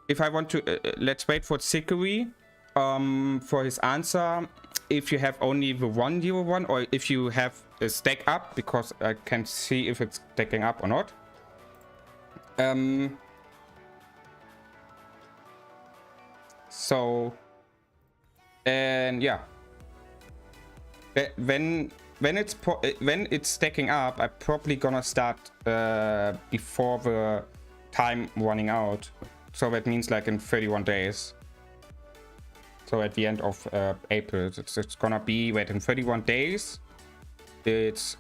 if I want to, let's wait for Zikri for his answer. If you have only the 101 or if you have a stack up, because I can see if it's stacking up or not. So, and yeah, when it's stacking up, I'm probably gonna start before the time running out. So that means like in 31 days. So at the end of April, it's gonna be wait in 31 days. It's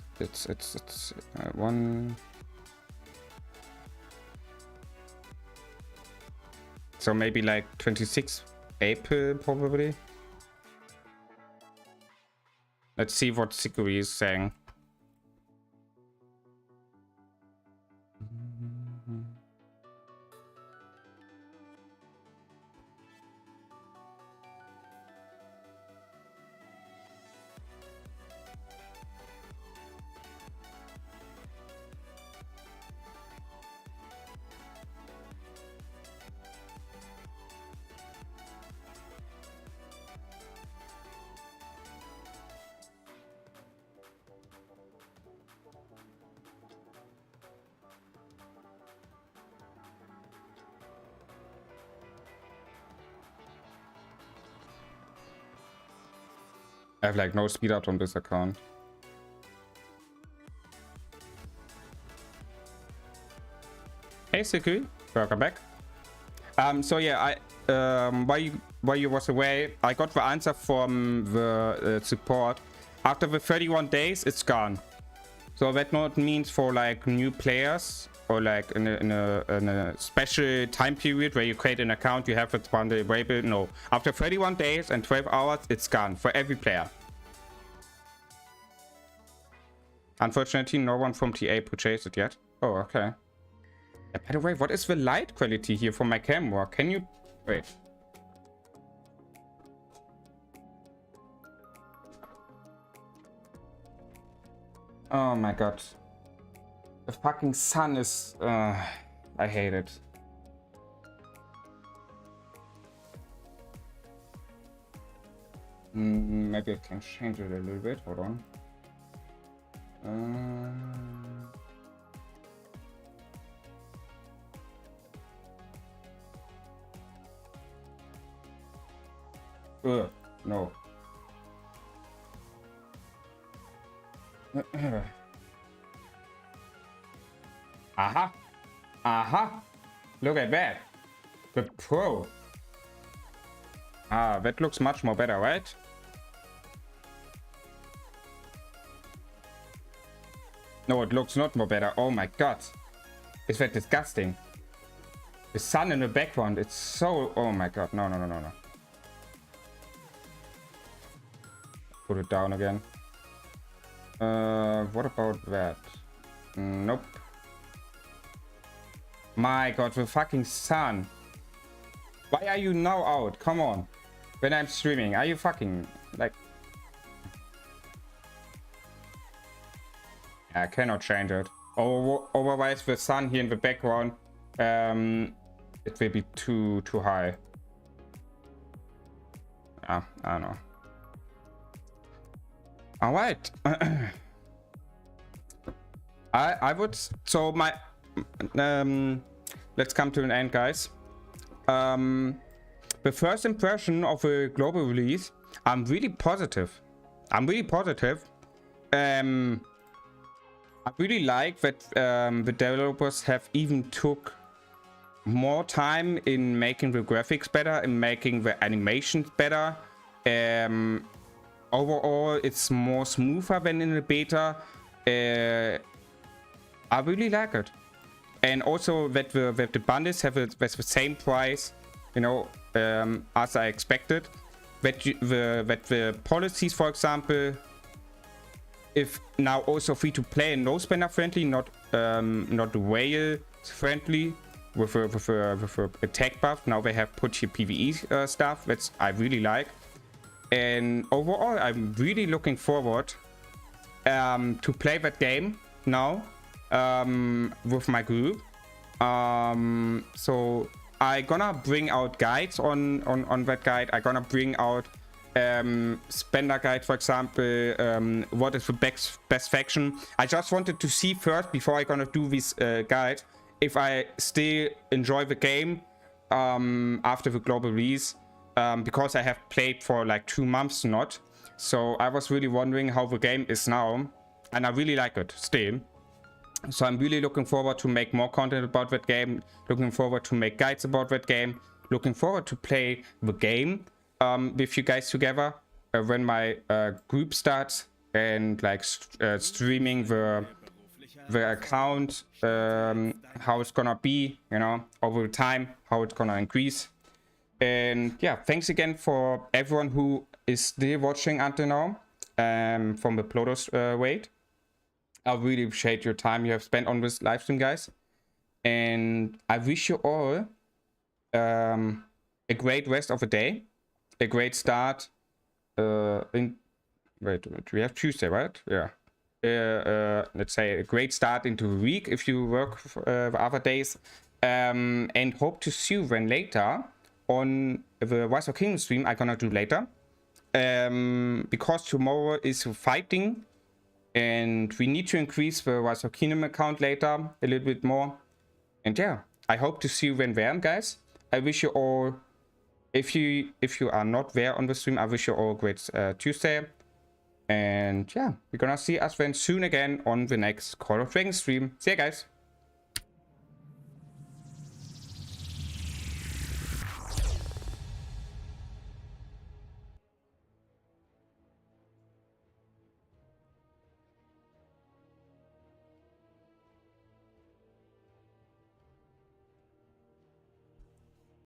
one. So maybe like 26 April probably. Let's see what Zikri is saying. I have like no speed up on this account. Hey Zikri, welcome back. So yeah, while you was away, I got the answer from the support. After the 31 days, it's gone. So that not means for like new players or like in a special time period where you create an account, you have it bundle available. No, after 31 days and 12 hours, it's gone for every player. Unfortunately, no one from TA purchased it yet. Oh, okay. Yeah, by the way, what is the light quality here for my camera? Can you wait? Oh my god. The fucking sun is... I hate it. Maybe I can change it a little bit. Hold on. No. Aha. Aha. Look at that. The Pro. Ah, that looks much more better, right? No, it looks not more better. Oh my god. Is that disgusting? The sun in the background. It's so... Oh my god. No, no, no, no, no. Put it down again. What about that? Nope. My god, the fucking sun. Why are you now out? Come on. When I'm streaming, are you fucking... like... I cannot change it. Otherwise, the sun here in the background, it will be too high. I don't know. All right. I would. So my let's come to an end, guys. The first impression of a global release, I'm really positive. I really like that the developers have even took more time in making the graphics better, in making the animations better. Overall, it's more smoother than in the beta. I really like it. And also that the bundles have the same price, you know, as I expected. That the policies, for example, if now also free to play and no spender friendly, not whale friendly, with a attack buff. Now they have put here PvE stuff, which I really like. And overall, I'm really looking forward to play that game now with my group. So I gonna bring out guides on that guide. I gonna bring out spender guide, for example. What is the best faction? I just wanted to see first before I gonna do this guide if I still enjoy the game after the global release, because I have played for like 2 months not. So I was really wondering how the game is now, and I really like it still. So I'm really looking forward to make more content about that game, looking forward to make guides about that game, looking forward to play the game with you guys together when my group starts, and like streaming the account, how it's gonna be, you know, over time, how it's gonna increase. And yeah, thanks again for everyone who is still watching until now from the Plotos wait. I really appreciate your time you have spent on this live stream, guys. And I wish you all a great rest of the day, a great start wait, we have Tuesday, right? Yeah. Let's say a great start into the week if you work the other days. And hope to see you then later on the Rise of Kingdom stream I'm gonna do later. Because tomorrow is fighting. And we need to increase the Rise of Kingdom account later a little bit more. And yeah, I hope to see you when there, guys. I wish you all, if you are not there on the stream, I wish you all a great Tuesday. And yeah, we're gonna see us then soon again on the next Call of Dragons stream. See ya, guys.